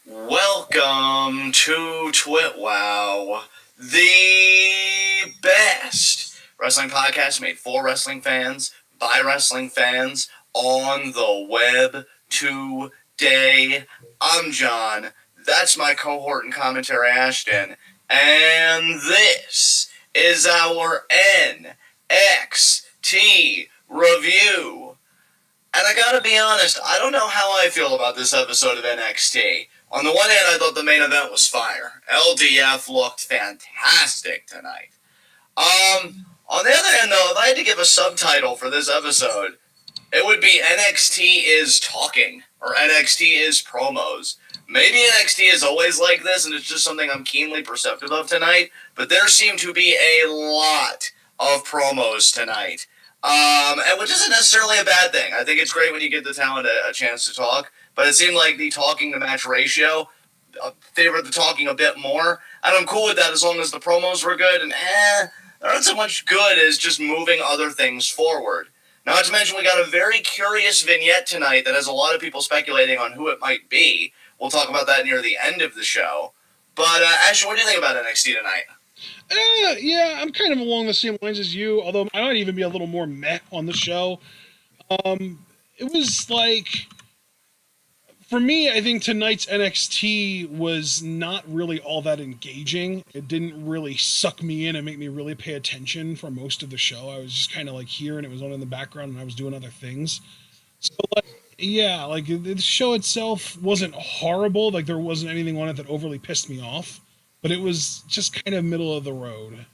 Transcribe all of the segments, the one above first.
Welcome to TWitWoW, the best wrestling podcast made for wrestling fans, by wrestling fans, on the web today. I'm John, that's my cohort and commentary Ashton, and this is our NXT review. And I gotta be honest, I don't know how I feel about this episode of NXT. On the one hand, I thought the main event was fire. LDF looked fantastic tonight. On the other hand, though, if I had to give a subtitle for this episode, it would be NXT is talking, or NXT is promos. Maybe NXT is always like this, and it's just something I'm keenly perceptive of tonight, but there seemed to be a lot of promos tonight. And which isn't necessarily a bad thing. I think it's great when you give the talent a chance to talk, but it seemed like the talking to match ratio favored the talking a bit more, and I'm cool with that as long as the promos were good, and there aren't so much good as just moving other things forward. Not to mention, we got a very curious vignette tonight that has a lot of people speculating on who it might be. We'll talk about that near the end of the show. But, Ash, what do you think about NXT tonight? Yeah, I'm kind of along the same lines as you, although I might even be a little more meh on the show. It was like, for me, I think tonight's NXT was not really all that engaging. It didn't really suck me in and make me really pay attention for most of the show. I was just kind of like here, and it was on in the background, and I was doing other things. So, the show itself wasn't horrible. Like, there wasn't anything on it that overly pissed me off. But it was just kind of middle of the road.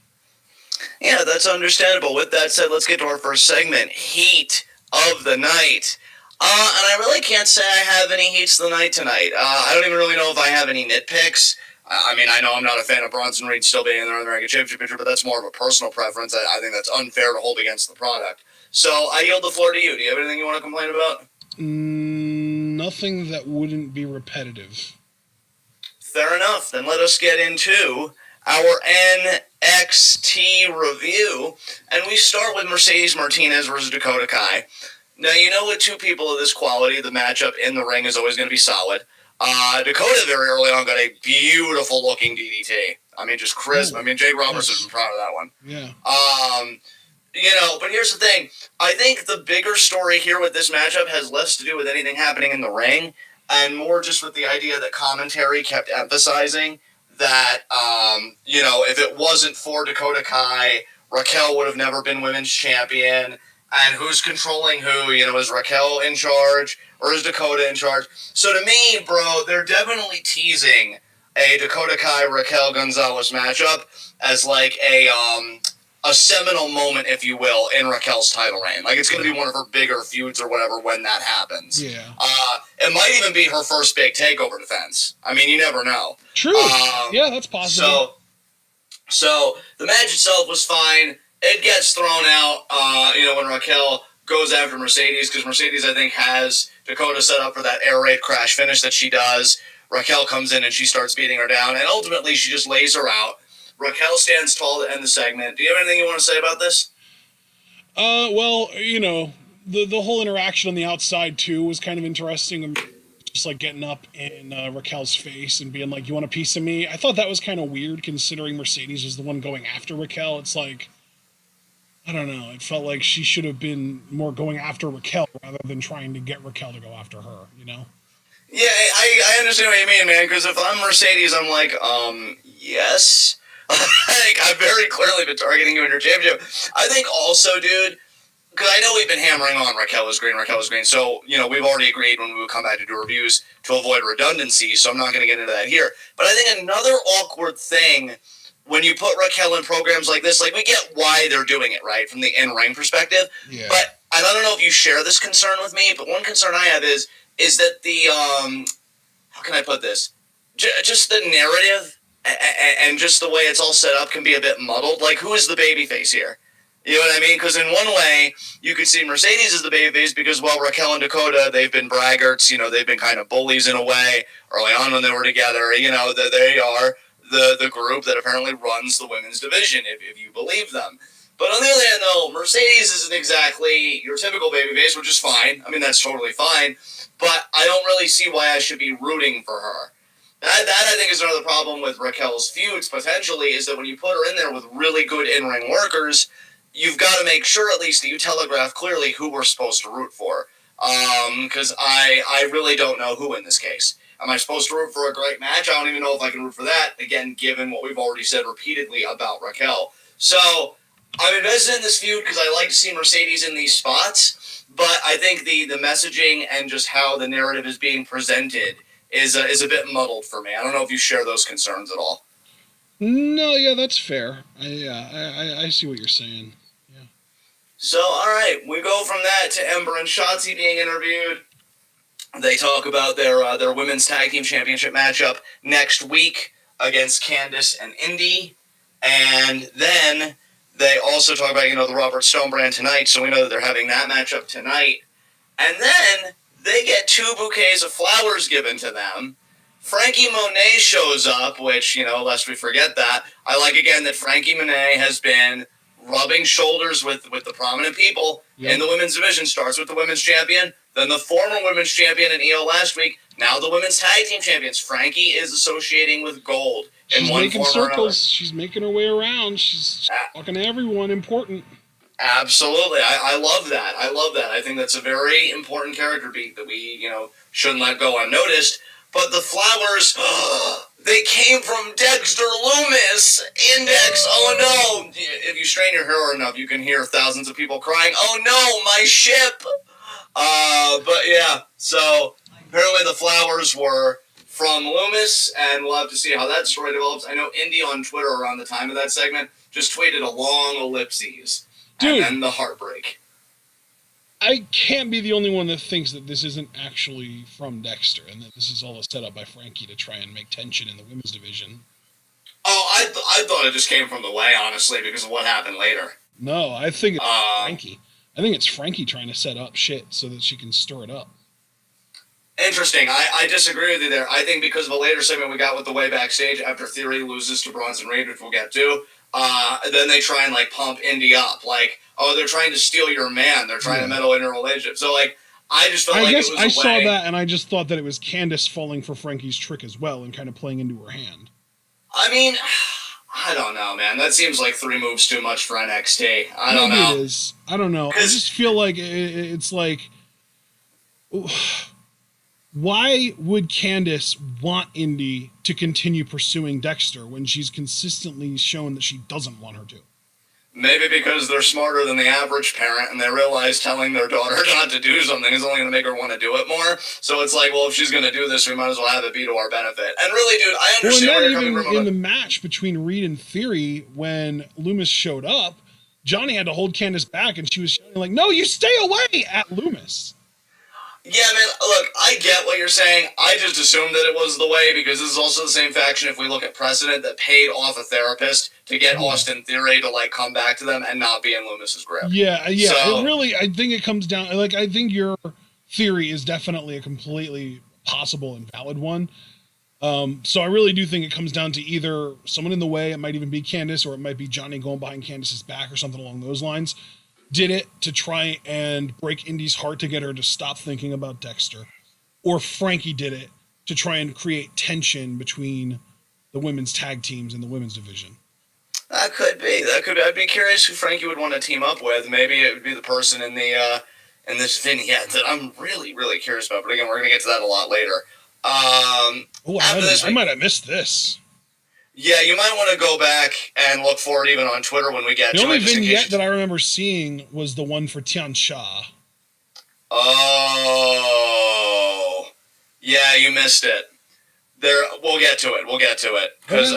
Yeah, that's understandable. With that said, let's get to our first segment, Heat of the Night. And I really can't say I have any heats of the night tonight. I don't even really know if I have any nitpicks. I mean, I know I'm not a fan of Bronson Reed still being in the North American Championship picture, but that's more of a personal preference. I think that's unfair to hold against the product. So I yield the floor to you. Do you have anything you want to complain about? Nothing that wouldn't be repetitive. Fair enough. Then let us get into our NXT review. And we start with Mercedes Martinez versus Dakota Kai. Now, you know, with two people of this quality, the matchup in the ring is always going to be solid. Dakota very early on got a beautiful-looking DDT. I mean, just crisp. I mean, Jake Roberts would have been proud of that one. Yeah. But here's the thing. I think the bigger story here with this matchup has less to do with anything happening in the ring and more just with the idea that commentary kept emphasizing that, if it wasn't for Dakota Kai, Raquel would have never been women's champion. And who's controlling who? Is Raquel in charge or is Dakota in charge? So to me, bro, they're definitely teasing a Dakota Kai-Raquel Gonzalez matchup as like a seminal moment, if you will, in Raquel's title reign. Like, it's going to be one of her bigger feuds or whatever when that happens. Yeah. It might even be her first big takeover defense. I mean, you never know. True. Yeah, that's possible. So the match itself was fine. It gets thrown out, when Raquel goes after Mercedes, because Mercedes, I think, has Dakota set up for that air raid crash finish that she does. Raquel comes in and she starts beating her down, and ultimately she just lays her out. Raquel stands tall to end the segment. Do you have anything you want to say about this? The whole interaction on the outside, too, was kind of interesting. Just, like, getting up in Raquel's face and being like, you want a piece of me? I thought that was kind of weird, considering Mercedes was the one going after Raquel. It's like, I don't know. It felt like she should have been more going after Raquel rather than trying to get Raquel to go after her, Yeah, I understand what you mean, man, because if I'm Mercedes, I'm like, yes. I've very clearly been targeting you in your championship. I think also, dude, because I know we've been hammering on Raquel is green, so, we've already agreed when we would come back to do reviews to avoid redundancy, so I'm not going to get into that here. But I think another awkward thing when you put Raquel in programs like this, like, we get why they're doing it, right, from the in-ring perspective. Yeah. But I don't know if you share this concern with me, but one concern I have is that the, how can I put this? Just the narrative and just the way it's all set up can be a bit muddled. Like, who is the babyface here? You know what I mean? Because in one way, you could see Mercedes as the babyface because, well, Raquel and Dakota, they've been braggarts. They've been kind of bullies in a way early on when they were together. That they are the group that apparently runs the women's division, if you believe them. But on the other hand, though, Mercedes isn't exactly your typical babyface, which is fine. I mean, that's totally fine. But I don't really see why I should be rooting for her. That I think is another problem with Raquel's feuds, potentially, is that when you put her in there with really good in-ring workers, you've got to make sure at least that you telegraph clearly who we're supposed to root for. Because I really don't know who in this case. Am I supposed to root for a great match? I don't even know if I can root for that, again, given what we've already said repeatedly about Raquel. So, I'm invested in this feud because I like to see Mercedes in these spots, but I think the messaging and just how the narrative is being presented is a bit muddled for me. I don't know if you share those concerns at all. No, yeah, that's fair. I see what you're saying. Yeah. So, all right, we go from that to Ember and Shotzi being interviewed. They talk about their women's tag team championship matchup next week against Candice and Indy, and then they also talk about the Robert Stone brand tonight. So we know that they're having that matchup tonight, and then they get 2 bouquets of flowers given to them. Frankie Monet shows up, which, lest we forget that. I like, again, that Frankie Monet has been rubbing shoulders with the prominent people in the women's division. Starts with the women's champion, then the former women's champion in EO last week, now the women's tag team champions. Frankie is associating with gold in one form or another. She's making her way around. She's talking to everyone important. Absolutely. I love that. I think that's a very important character beat that we, shouldn't let go unnoticed. But the flowers, they came from Dexter Lumis. Index, oh no. If you strain your hair enough, you can hear thousands of people crying, oh no, my ship. But yeah, so apparently the flowers were from Loomis, and we'll have to see how that story develops. I know Indy on Twitter around the time of that segment just tweeted a long ellipses. Dude, and then the heartbreak. I can't be the only one that thinks that this isn't actually from Dexter, and that this is all a setup by Frankie to try and make tension in the women's division. Oh, I thought it just came from the way, honestly, because of what happened later. No, I think it's Frankie. I think it's Frankie trying to set up shit so that she can stir it up. Interesting. I disagree with you there. I think because of a later segment we got with the way backstage after Theory loses to Bronson Reed, which we'll get to, then they try and pump Indy up. They're trying to steal your man. They're trying to meddle in your relationship. So I just felt like it was a way. I saw that, and I just thought that it was Candice falling for Frankie's trick as well and kind of playing into her hand. I mean, I don't know, man. That seems like 3 moves too much for NXT. I don't know. It is. I don't know. I just feel like it's like, why would Candice want Indy to continue pursuing Dexter when she's consistently shown that she doesn't want her to? Maybe because they're smarter than the average parent, and they realize telling their daughter not to do something is only going to make her want to do it more. So it's like, well, if she's going to do this, we might as well have it be to our benefit. And really, dude, I understand where you're coming from. In the match between Reed and Theory, when Loomis showed up, Johnny had to hold Candice back, and she was shouting no, you stay away at Loomis. Yeah, man, look, I get what you're saying. I just assumed that it was the way, because this is also the same faction, if we look at precedent, that paid off a therapist to get Austin Theory to come back to them and not be in Loomis's grip. Yeah. So, I think it comes down, I think your theory is definitely a completely possible and valid one. So I really do think it comes down to either someone in the way, it might even be Candice, or it might be Johnny going behind Candice's back or something along those lines. Did it to try and break Indy's heart to get her to stop thinking about Dexter, or Frankie did it to try and create tension between the women's tag teams and the women's division. That could be. I'd be curious who Frankie would want to team up with. Maybe it would be the person in the in this vignette that I'm really, really curious about. But again, we're going to get to that a lot later. I might have missed this. Yeah, you might want to go back and look for it even on Twitter when we get to it. The only vignette that I remember seeing was the one for Tian Sha. Oh. Yeah, you missed it. We'll get to it. Because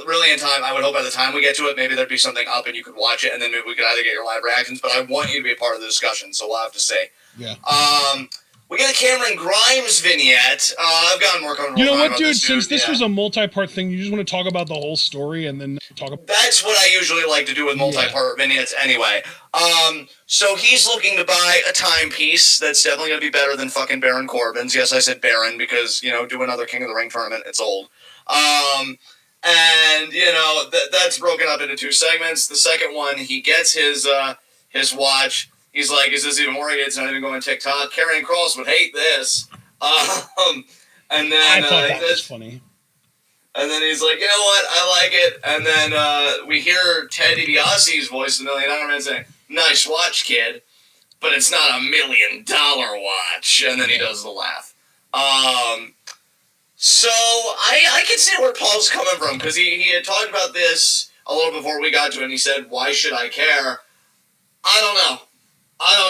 really in time, I would hope by the time we get to it, maybe there'd be something up and you could watch it, and then maybe we could either get your live reactions, but I want you to be a part of the discussion, so we'll have to see. Yeah. We got a Cameron Grimes vignette. I've gotten more comfortable. You know what, dude? Since this was a multi-part thing, you just want to talk about the whole story and then talk about... That's what I usually like to do with multi-part vignettes anyway. So he's looking to buy a timepiece that's definitely going to be better than fucking Baron Corbin's. Yes, I said Baron because, do another King of the Ring tournament. It's old. And, that's broken up into 2 segments. The second one, he gets his watch. He's like, is this even more? It's not even going TikTok. Karrion Kross would hate this. And then I thought that was funny. And then he's like, you know what, I like it. And then we hear Ted DiBiase's voice, the $1 Million Man, saying, nice watch, kid, but it's not $1 million watch. And then he does the laugh. So I can see where Paul's coming from, because he had talked about this a little before we got to it, and he said, why should I care? I don't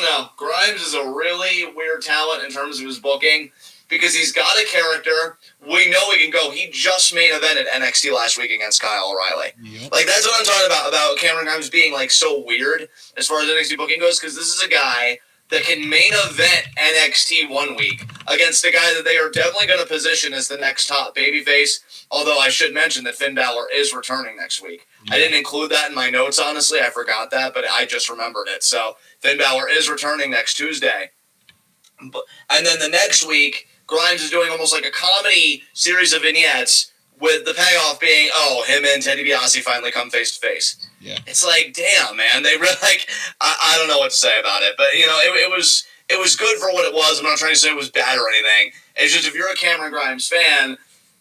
know. Grimes is a really weird talent in terms of his booking, because he's got a character. We know he can go. He just main evented NXT last week against Kyle O'Reilly. Yep. Like, that's what I'm talking about Cameron Grimes being, like, so weird as far as NXT booking goes, because this is a guy that can main event NXT one week against a guy that they are definitely going to position as the next top babyface, although I should mention that Finn Balor is returning next week. Yeah. I didn't include that in my notes, honestly. I forgot that, but I just remembered it. So Finn Balor is returning next Tuesday. And then the next week, Grimes is doing almost like a comedy series of vignettes, with the payoff being, oh, him and Ted DiBiase finally come face to face. Yeah. It's like, damn, man, they really, like, I don't know what to say about it, but, you know, it was good for what it was. I'm not trying to say it was bad or anything. It's just, if you're a Cameron Grimes fan,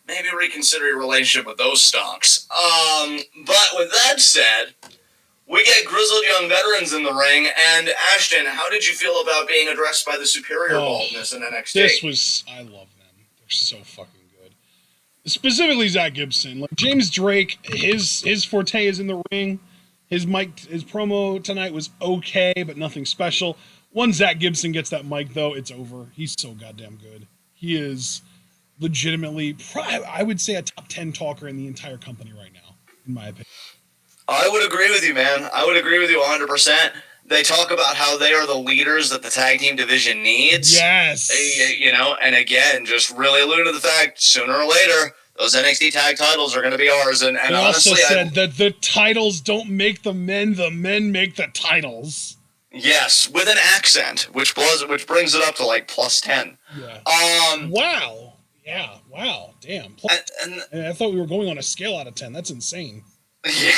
maybe reconsider your relationship with those stonks. But with that said, we get grizzled young veterans in the ring, and Ashton, how did you feel about being addressed by the superior baldness in NXT? I love them. They're so fucking good. Specifically Zach Gibson. Like, James Drake, his forte is in the ring. His promo tonight was okay, but nothing special. Once Zach Gibson gets that mic, though, it's over. He's so goddamn good. He is legitimately, I would say, a top 10 talker in the entire company right now, in my opinion. I would agree with you, man. I would agree with you 100%. They talk about how they are the leaders that the tag team division needs. Yes. You know, and again, just really alluding to the fact, sooner or later, those NXT tag titles are going to be ours. And they honestly, also said that the titles don't make the men make the titles. Yes, with an accent, which brings it up to like +10. Yeah. Wow. Yeah. Wow. Damn. And I thought we were going on a scale out of 10. That's insane. Yeah.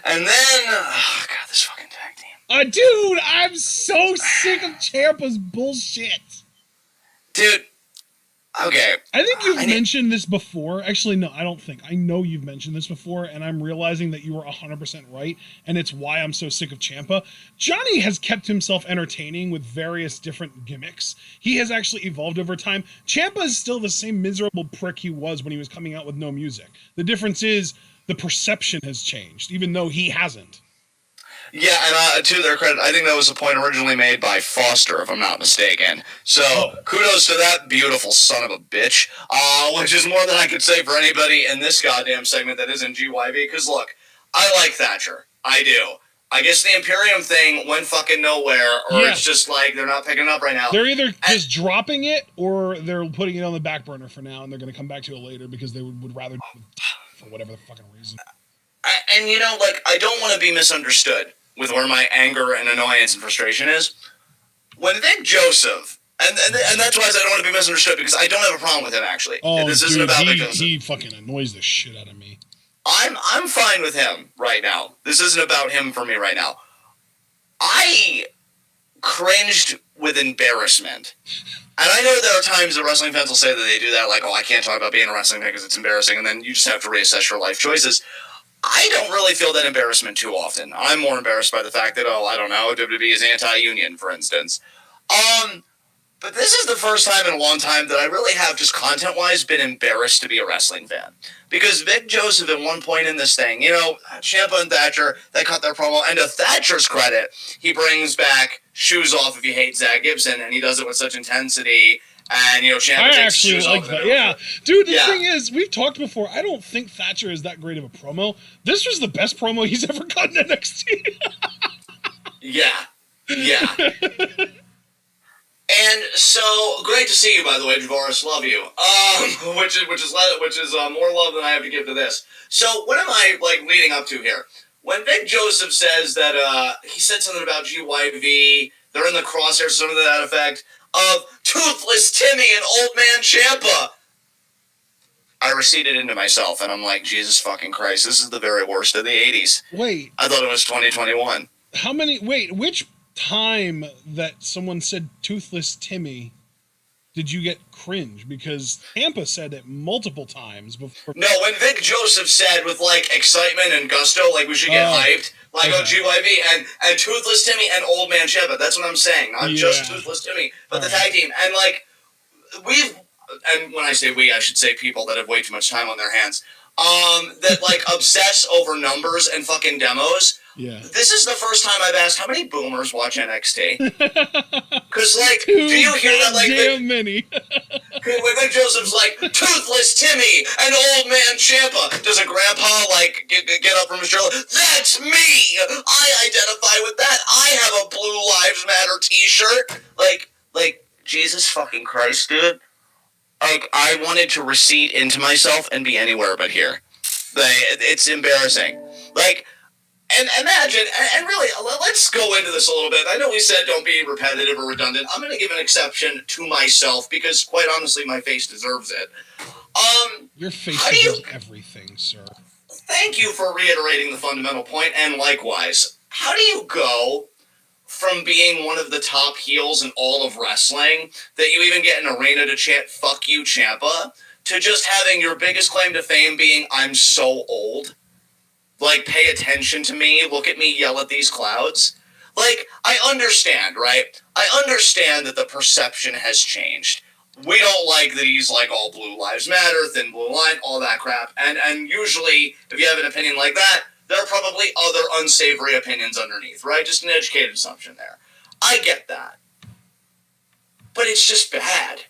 And then, oh god, this fucking tag team. Dude, I'm so sick of Ciampa's bullshit. Dude, okay. I think you've mentioned this before. Actually, no, I don't think. I know you've mentioned this before, and I'm realizing that you were 100% right, and it's why I'm so sick of Ciampa. Johnny has kept himself entertaining with various different gimmicks. He has actually evolved over time. Ciampa is still the same miserable prick he was when he was coming out with no music. The difference is the perception has changed, even though he hasn't. Yeah, and to their credit, I think that was the point originally made by Foster, if I'm not mistaken. So, kudos to that beautiful son of a bitch, which is more than I could say for anybody in this goddamn segment that isn't GYV, because look, I like Thatcher. I do. I guess the Imperium thing went fucking nowhere, or it's just like they're not picking it up right now. They're either just dropping it, or they're putting it on the back burner for now, and they're going to come back to it later because they would rather do it for whatever the fucking reason. And you know, like, I don't want to be misunderstood with where my anger and annoyance and frustration is. When Vic Joseph, and that's why I said I don't want to be misunderstood, because I don't have a problem with him, actually. Oh, this isn't about Vic Joseph. He fucking annoys the shit out of me. I'm fine with him right now. This isn't about him for me right now. I cringed with embarrassment. And I know there are times that wrestling fans will say that they do that, like, oh, I can't talk about being a wrestling fan because it's embarrassing, and then you just have to reassess your life choices. I don't really feel that embarrassment too often. I'm more embarrassed by the fact that, oh, I don't know, WWE is anti-union, for instance. But this is the first time in a long time that I really have, just content-wise, been embarrassed to be a wrestling fan. Because Vic Joseph, at one point in this thing, you know, Ciampa and Thatcher, they cut their promo, and to Thatcher's credit, he brings back shoes off if you hate Zach Gibson, and he does it with such intensity. And, you know, Ciampa takes his shoes off. That. Yeah. Dude, the thing is, we've talked before, I don't think Thatcher is that great of a promo. This was the best promo he's ever gotten in NXT. Yeah. And so, great to see you, by the way, Javaris. Love you. Which is more love than I have to give to this. So, what am I, like, leading up to here? When Vic Joseph says that, he said something about GYV, they're in the crosshairs, something to that effect, of Toothless Timmy and Old Man Ciampa. I receded into myself, and I'm like, Jesus fucking Christ, this is the very worst of the 80s. Wait. I thought it was 2021. Which time that someone said Toothless Timmy did you get cringe? Because Tampa said it multiple times before. No, when Vic Joseph said with like excitement and gusto, like we should get hyped, like on GYV and Toothless Timmy and Old Man Shepard. That's what I'm saying. Not just Toothless Timmy, but the tag team. And like and when I say we, I should say people that have way too much time on their hands. That like obsess over numbers and fucking demos. Yeah. This is the first time I've asked how many boomers watch NXT. Because like, do you hear that? Like, damn many. when Vic Joseph's like Toothless Timmy and Old Man Ciampa, does a grandpa like get up from his chair? That's me. I identify with that. I have a Blue Lives Matter T-shirt. Like Jesus fucking Christ, dude. Like, I wanted to recede into myself and be anywhere but here. It's embarrassing. Like, and imagine, and really, let's go into this a little bit. I know we said don't be repetitive or redundant. I'm going to give an exception to myself because, quite honestly, my face deserves it. Your face deserves everything, sir. Thank you for reiterating the fundamental point, and likewise. How do you go from being one of the top heels in all of wrestling, that you even get an arena to chant, fuck you, Ciampa, to just having your biggest claim to fame being, I'm so old? Like, pay attention to me, look at me, yell at these clouds? Like, I understand, right? I understand that the perception has changed. We don't like that he's like all Blue Lives Matter, thin blue line, all that crap. And usually, if you have an opinion like that, there are probably other unsavory opinions underneath, right? Just an educated assumption there. I get that. But it's just bad.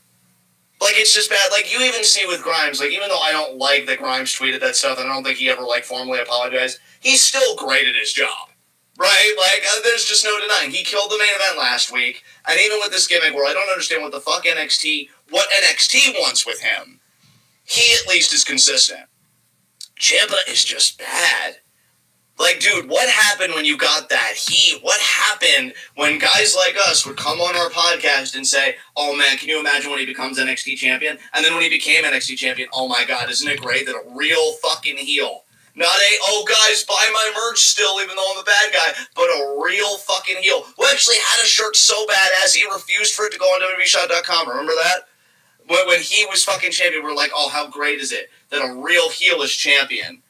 Like, it's just bad. Like, you even see with Grimes, like, even though I don't like that Grimes tweeted that stuff, and I don't think he ever, like, formally apologized, he's still great at his job. Right? Like, there's just no denying. He killed the main event last week, and even with this gimmick where I don't understand what the fuck what NXT wants with him, he at least is consistent. Ciampa is just bad. Like, dude, what happened when you got that heat? What happened when guys like us would come on our podcast and say, oh man, can you imagine when he becomes NXT champion? And then when he became NXT champion, oh my god, isn't it great that a real fucking heel, not a, oh guys, buy my merch still even though I'm a bad guy, but a real fucking heel, who actually had a shirt so badass he refused for it to go on WWEshop.com, remember that? When he was fucking champion, we were like, oh, how great is it that a real heel is champion?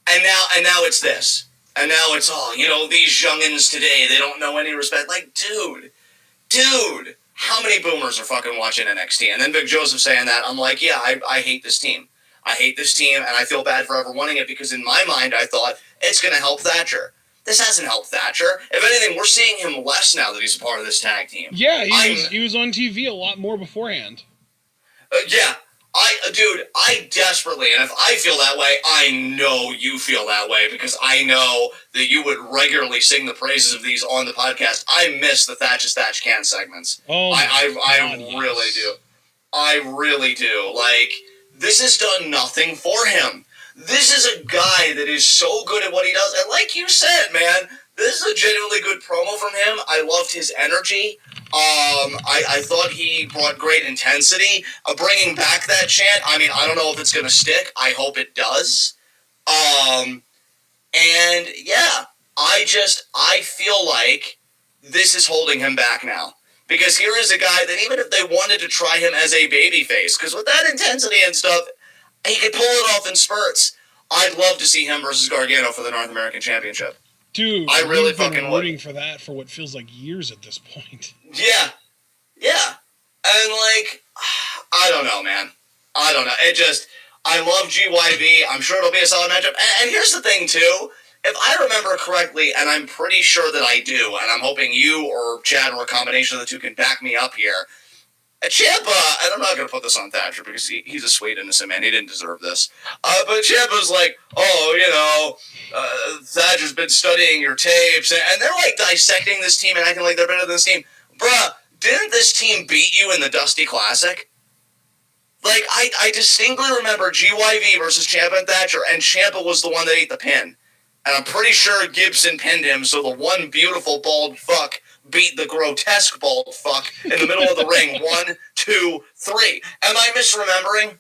And now it's this. And now it's all, these youngins today, they don't know any respect. Like, dude, how many boomers are fucking watching NXT? And then Vic Joseph saying that, I'm like, yeah, I hate this team. I hate this team, and I feel bad for ever wanting it, because in my mind, I thought, it's going to help Thatcher. This hasn't helped Thatcher. If anything, we're seeing him less now that he's a part of this tag team. Yeah, he was on TV a lot more beforehand. Yeah. I desperately, and if I feel that way, I know you feel that way, because I know that you would regularly sing the praises of these on the podcast. I miss the Thatch is Thatch Can segments. Oh, I really do. I really do. Like, this has done nothing for him. This is a guy that is so good at what he does, and like you said, man, this is a genuinely good promo from him. I loved his energy. I thought he brought great intensity. Bringing back that chant, I mean, I don't know if it's going to stick. I hope it does. And yeah, I feel like this is holding him back now. Because here is a guy that even if they wanted to try him as a babyface, because with that intensity and stuff, he could pull it off in spurts. I'd love to see him versus Gargano for the North American Championship. Dude, I really fucking been rooting for that for what feels like years at this point. Yeah. And like, I don't know, man. I don't know. I love GYV. I'm sure it'll be a solid matchup. And here's the thing, too. If I remember correctly, and I'm pretty sure that I do, and I'm hoping you or Chad or a combination of the two can back me up here, Ciampa, and I'm not going to put this on Thatcher because he's a sweet, innocent man. He didn't deserve this. But Ciampa's like, Thatcher's been studying your tapes. And they're like dissecting this team and acting like they're better than this team. Bruh, didn't this team beat you in the Dusty Classic? Like, I distinctly remember GYV versus Ciampa and Thatcher, and Ciampa was the one that ate the pin. And I'm pretty sure Gibson pinned him, so the one beautiful bald fuck beat the grotesque bald fuck in the middle of the ring. 1, 2, 3. Am I misremembering?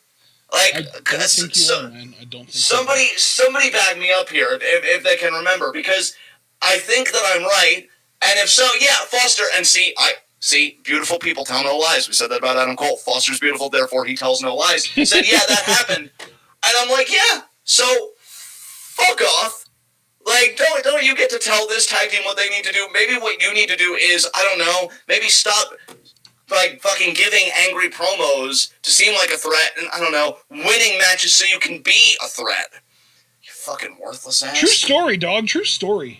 Like, I don't think you are, man. I don't think somebody back me up here if they can remember, because I think that I'm right. And if so, yeah, Foster, and see, See, beautiful people tell no lies. We said that about Adam Cole. Foster's beautiful, therefore he tells no lies. He said, yeah, that happened. And I'm like, yeah, so fuck off. Like, don't you get to tell this tag team what they need to do? Maybe what you need to do is, I don't know, maybe stop, like, fucking giving angry promos to seem like a threat, and, I don't know, winning matches so you can be a threat. You fucking worthless ass. True story, dog. True story.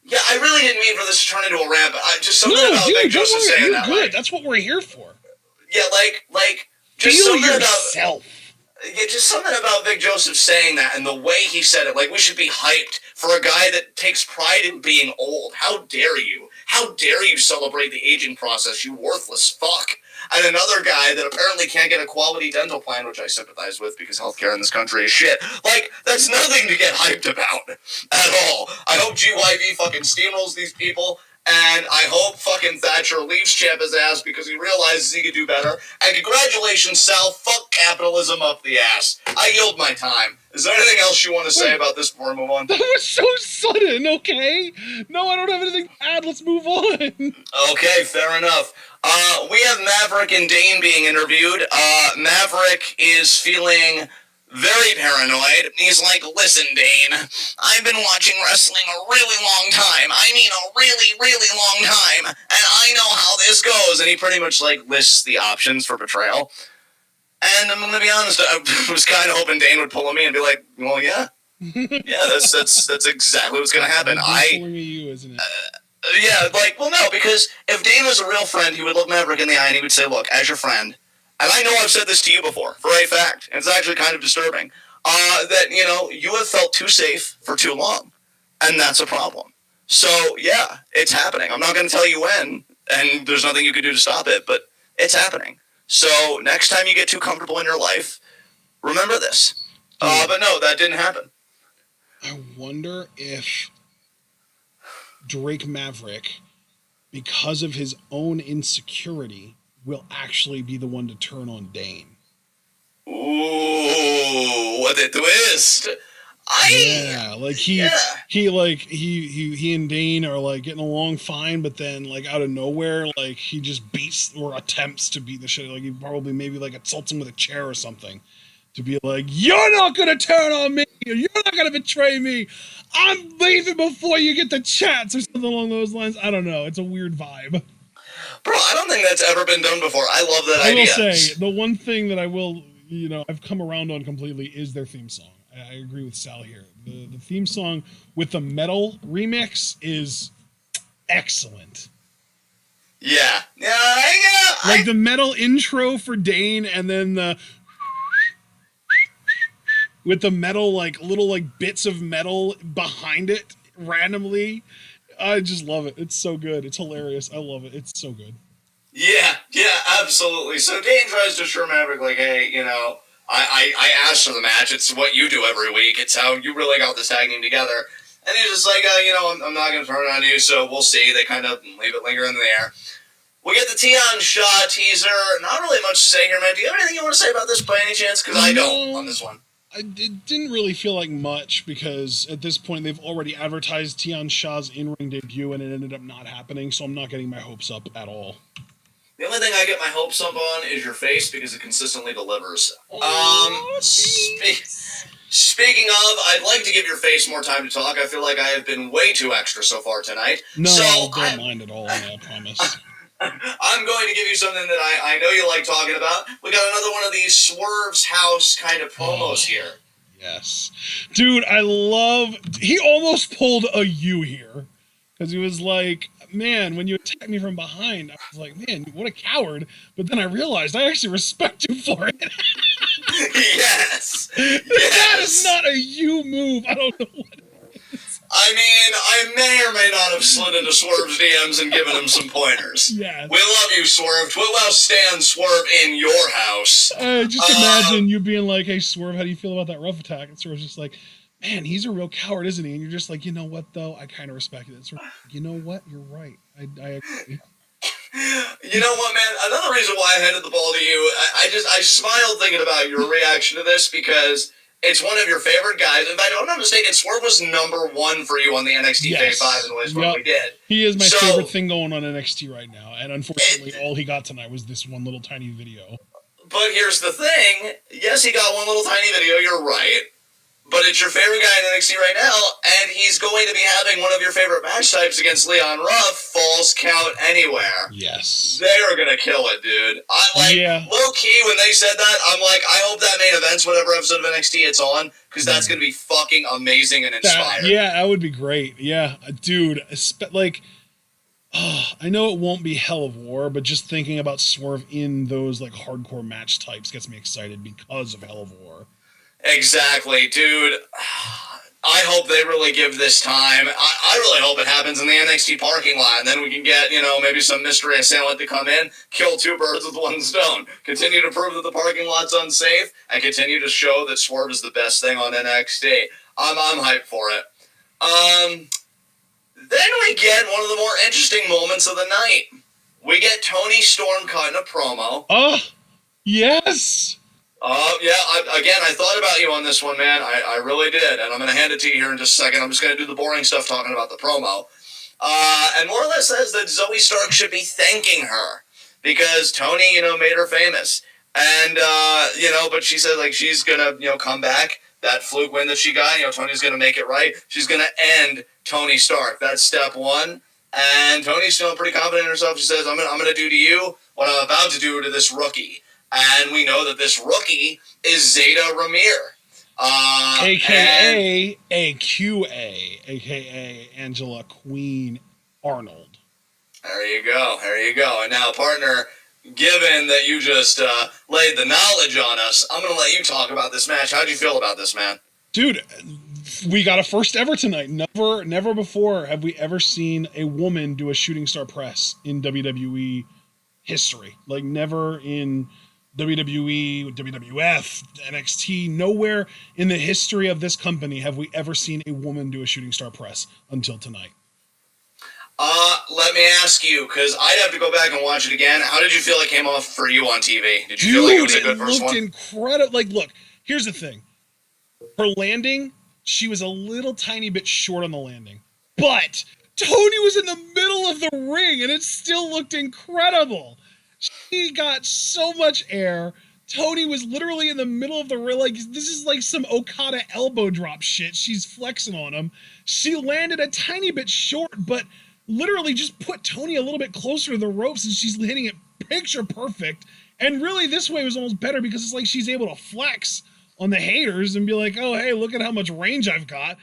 Yeah, I really didn't mean for this to turn into a rant, but just something about Big Joseph saying that. You're good. That's what we're here for. Yeah, like just feel something yourself. Just something about Big Joseph saying that and the way he said it. Like, we should be hyped for a guy that takes pride in being old. How dare you? How dare you celebrate the aging process, you worthless fuck? And another guy that apparently can't get a quality dental plan, which I sympathize with because healthcare in this country is shit. Like, that's nothing to get hyped about at all. I hope GYV fucking steamrolls these people, and I hope fucking Thatcher leaves Ciampa's ass because he realizes he could do better. And congratulations, Sal. Fuck capitalism up the ass. I yield my time. Is there anything else you want to say about this before we move on? That was so sudden, okay? No, I don't have anything to add. Let's move on. Okay, fair enough. We have Maverick and Dane being interviewed. Maverick is feeling very paranoid. He's like, listen, Dane, I've been watching wrestling a really long time. I mean a really, really long time. And I know how this goes. And he pretty much, like, lists the options for betrayal. And I'm going to be honest, I was kind of hoping Dane would pull on me and be like, well, yeah. Yeah, that's exactly what's going to happen. Pulling you, isn't it? Yeah, like, well, no, because if Dane was a real friend, he would look Maverick in the eye and he would say, look, as your friend, and I know I've said this to you before, for a fact, and it's actually kind of disturbing, that, you know, you have felt too safe for too long, and that's a problem. So, yeah, it's happening. I'm not going to tell you when, and there's nothing you can do to stop it, but it's happening. So, next time you get too comfortable in your life, remember this. But no, that didn't happen. I wonder if Drake Maverick, because of his own insecurity, will actually be the one to turn on Dane. Ooh, what a twist! Yeah, like he and Dane are like getting along fine, but then like out of nowhere, like he just beats or attempts to beat the shit. Like he probably maybe like assaults him with a chair or something, to be like, you're not gonna turn on me, or you're not gonna betray me. I'm leaving before you get the chance, or something along those lines. I don't know. It's a weird vibe. Bro, I don't think that's ever been done before. I love that idea. I will say, the one thing that I will, I've come around on completely is their theme song. I agree with Sal here. The theme song with the metal remix is excellent. Yeah. Like the metal intro for Dane, and then the with the metal, like little like bits of metal behind it randomly. I just love it. It's so good. It's hilarious. I love it. It's so good. Yeah, absolutely. So Dane tries to assure Maverick, like, hey, I asked for the match. It's what you do every week. It's how you really got this tag team together. And he's just like, I'm not going to turn it on you, so we'll see. They kind of leave it lingering in the air. We get the Tion Shaw teaser. Not really much to say here, man. Do you have anything you want to say about this by any chance? Because I don't on this one. It didn't really feel like much, because at this point they've already advertised Tion Shaw's in-ring debut, and it ended up not happening, so I'm not getting my hopes up at all. The only thing I get my hopes up on is your face, because it consistently delivers. Speaking of, I'd like to give your face more time to talk. I feel like I have been way too extra so far tonight. No, I don't mind at all, I promise. I'm going to give you something that I know you like talking about. We got another one of these Swerve's House kind of promos here. Yes. Dude, he almost pulled a U here. Because he was like, man, when you attack me from behind, I was like, man, what a coward. But then I realized I actually respect you for it. Yes. That is not a U move. I don't know what it is. I mean, I may or may not have slid into Swerve's DMs and given him some pointers. Yes. We love you, Swerve. TWitWoW stands Swerve in your house. Just imagine you being like, hey, Swerve, how do you feel about that rough attack? And Swerve's just like, man, he's a real coward, isn't he? And you're just like, you know what, though? I kind of respect it. Sort of, you know what? You're right. I agree. You know what, man? Another reason why I handed the ball to you, I smiled thinking about your reaction to this, because It's one of your favorite guys. If I don't understand, Swerve was number 1 for you on the NXT Phase 5 in the last one we did. He is my favorite thing going on NXT right now. And unfortunately, all he got tonight was this one little tiny video. But here's the thing. Yes, he got one little tiny video. You're right. But it's your favorite guy in NXT right now, and he's going to be having one of your favorite match types against Leon Ruff, Falls Count Anywhere. Yes. They are going to kill it, dude. Low-key, when they said that, I'm like, I hope that main event's whatever episode of NXT it's on, because that's going to be fucking amazing and inspiring. That would be great. Yeah, dude. I know it won't be Hell of War, but just thinking about Swerve in those like hardcore match types gets me excited because of Hell of War. Exactly, dude. I hope they really give this time. I really hope it happens in the NXT parking lot, and then we can get, maybe some mystery assailant to come in, kill 2 birds with 1 stone, continue to prove that the parking lot's unsafe, and continue to show that Swerve is the best thing on NXT. I'm hyped for it. Then we get one of the more interesting moments of the night. We get Toni Storm cutting a promo. Oh, yes! I thought about you on this one, man. I really did, and I'm going to hand it to you here in just a second. I'm just going to do the boring stuff talking about the promo. And more or less says that Zoe Stark should be thanking her because Toni, made her famous. And, but she said, she's going to, come back. That fluke win that she got, Toni's going to make it right. She's going to end Toni Stark. That's step 1. And Toni's feeling pretty confident in herself. She says, I'm going to do to you what I'm about to do to this rookie. And we know that this rookie is Zeta Ramir. A.K.A. AQA, a.k.a. Angela Queen Arnold. There you go. And now, partner, given that you just laid the knowledge on us, I'm going to let you talk about this match. How'd you feel about this, man? Dude, we got a first ever tonight. Never before have we ever seen a woman do a shooting star press in WWE history. Never in WWE, WWF, NXT, nowhere in the history of this company have we ever seen a woman do a shooting star press until tonight. Let me ask you, because I'd have to go back and watch it again. How did you feel it came off for you on TV? Did you feel like it was a good first one? It looked incredible. Look, here's the thing. Her landing, she was a little tiny bit short on the landing. But Toni was in the middle of the ring, and it still looked incredible. She got so much air. Toni was literally in the middle of the ring. This is like some Okada elbow drop shit. She's flexing on him. She landed a tiny bit short, but literally just put Toni a little bit closer to the ropes, and she's hitting it picture perfect. And really, this way was almost better because it's like she's able to flex on the haters and be like, oh, hey, look at how much range I've got.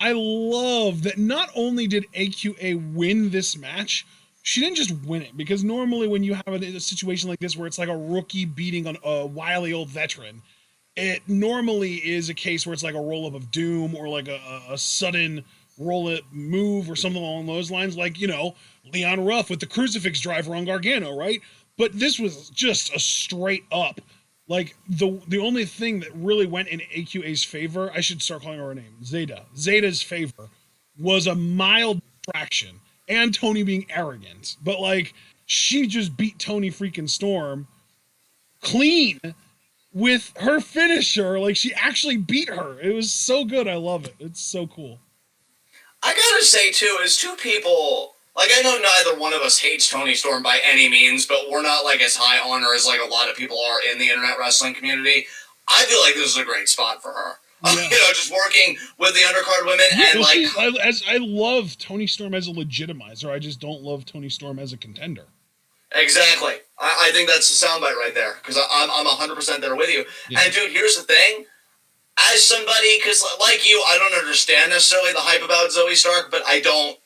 I love that not only did AQA win this match, she didn't just win it, because normally when you have a situation like this where it's like a rookie beating on a wily old veteran, it normally is a case where it's like a roll-up of doom or like a sudden roll-up move or something along those lines, like, Leon Ruff with the crucifix driver on Gargano, right? But this was just a straight up, the only thing that really went in AQA's favor, I should start calling her name, Zeta's favor, was a mild distraction. And Toni being arrogant. But, she just beat Toni freaking Storm clean with her finisher. She actually beat her. It was so good. I love it. It's so cool. I gotta say, too, as 2 people... I know neither one of us hates Toni Storm by any means, but we're not, as high on her as, a lot of people are in the internet wrestling community. I feel like this is a great spot for her. Yeah. Just working with the undercard women I love Toni Storm as a legitimizer. I just don't love Toni Storm as a contender. Exactly. I think that's the soundbite right there, because I'm 100% there with you. Yeah. And dude, here's the thing. As somebody, because like you, I don't understand necessarily the hype about Zoe Stark, but I don't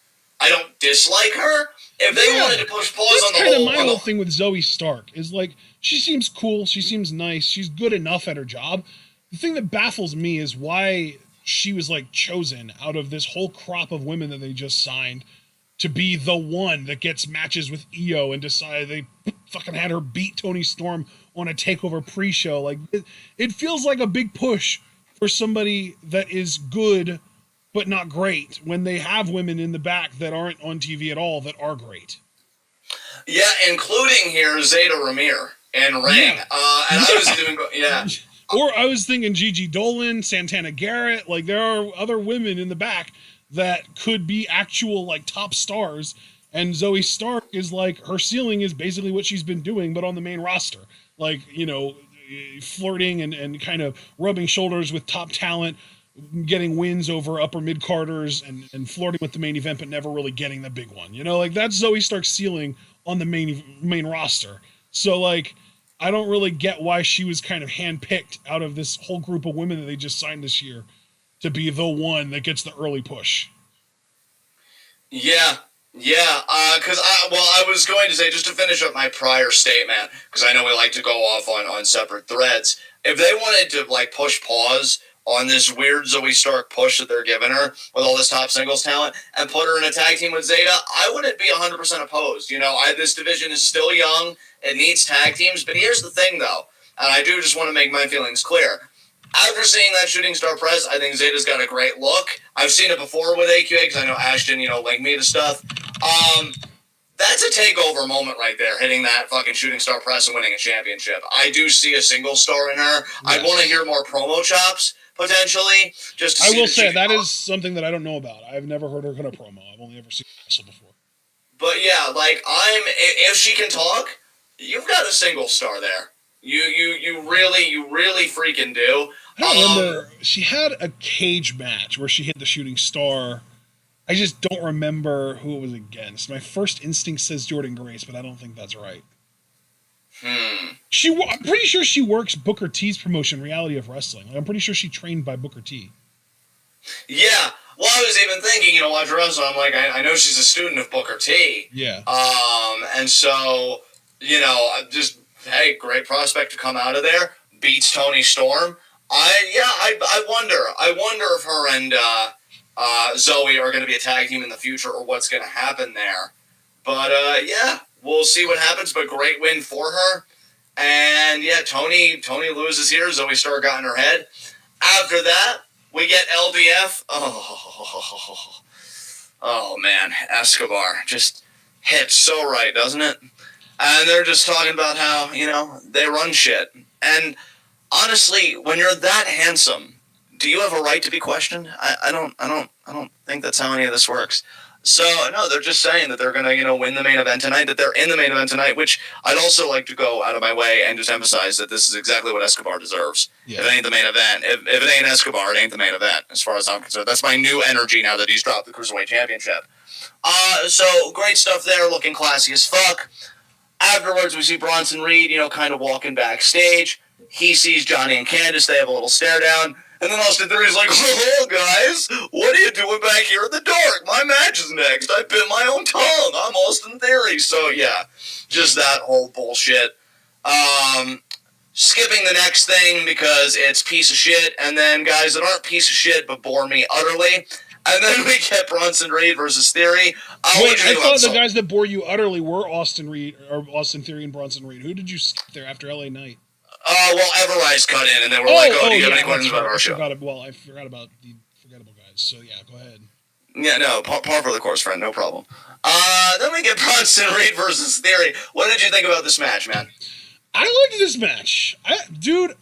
dislike her. If they wanted to push pause on the whole... That's my whole thing with Zoe Stark is she seems cool, she seems nice, she's good enough at her job. The thing that baffles me is why she was chosen out of this whole crop of women that they just signed to be the one that gets matches with Io and decided they fucking had her beat Toni Storm on a TakeOver pre-show. It feels like a big push for somebody that is good but not great when they have women in the back that aren't on TV at all that are great. Yeah, including here Zeta Ramir and Ring. And I was doing... Yeah. Or I was thinking Gigi Dolan, Santana Garrett. Like, there are other women in the back that could be actual, like, top stars. And Zoe Stark is, like, her ceiling is basically what she's been doing, but on the main roster. Like, you know, flirting and kind of rubbing shoulders with top talent, getting wins over upper mid-carders and flirting with the main event, but never really getting the big one. You know, like, that's Zoe Stark's ceiling on the main roster. So, like, I don't really get why she was kind of handpicked out of this whole group of women that they just signed this year to be the one that gets the early push. Yeah, because I was going to say, just to finish up my prior statement, because I know we like to go off on separate threads, if they wanted to, like, push pause on this weird Zoe Stark push that they're giving her with all this top singles talent and put her in a tag team with Zeta, I wouldn't be 100% opposed. You know, this division is still young. It needs tag teams. But here's the thing, though, and I do just want to make my feelings clear. After seeing that Shooting Star press, I think Zeta's got a great look. I've seen it before with AQA because I know Ashton, linked me to stuff. That's a takeover moment right there, hitting that fucking Shooting Star press and winning a championship. I do see a single star in her. Yes. I'd want to hear more promo chops, potentially. Just to I will say, that is something that I don't know about. I've never heard her cut a promo. I've only ever seen her wrestle before. But yeah, like, if she can talk, you've got a single star there. You really freaking do. I don't remember. She had a cage match where she hit the Shooting Star. I just don't remember who it was against. My first instinct says Jordan Grace, but I don't think that's right. I'm pretty sure she works Booker T's promotion, Reality of Wrestling. Like, I'm pretty sure she trained by Booker T. Yeah. Well, I was even thinking, watch wrestling. I'm like, I know she's a student of Booker T. Yeah. And so, just, hey, great prospect to come out of there. Beats Toni Storm. I wonder if her and Zoe are going to be a tag team in the future or what's going to happen there. But, yeah, we'll see what happens, but great win for her. And, yeah, Toni loses here. Zoe Stark got in her head. After that, we get LDF. Oh, man, Escobar just hits so right, doesn't it? And they're just talking about how, they run shit. And honestly, when you're that handsome, do you have a right to be questioned? I don't think that's how any of this works. So, no, they're just saying that they're going to, win the main event tonight, that they're in the main event tonight, which I'd also like to go out of my way and just emphasize that this is exactly what Escobar deserves. Yeah. If it ain't the main event, if it ain't Escobar, it ain't the main event, as far as I'm concerned. That's my new energy now that he's dropped the Cruiserweight Championship. So, great stuff there, looking classy as fuck. Afterwards, we see Bronson Reed, kind of walking backstage. He sees Johnny and Candice. They have a little stare down. And then Austin Theory's like, oh, guys, what are you doing back here in the dark? My match is next. I bit my own tongue. I'm Austin Theory. So, yeah, just that whole bullshit. Skipping the next thing because it's piece of shit. And then guys that aren't piece of shit but bore me utterly. And then we get Bronson Reed versus Theory. Wait, I thought the guys that bore you utterly were Austin Theory and Bronson Reed. Who did you skip there after LA Knight? Well, Everrise cut in, and they were like, do you have any questions about our show? I forgot about the forgettable guys, so yeah, go ahead. Yeah, no, par for the course, friend, no problem. Then we get Bronson Reed versus Theory. What did you think about this match, man? I liked this match. Dude,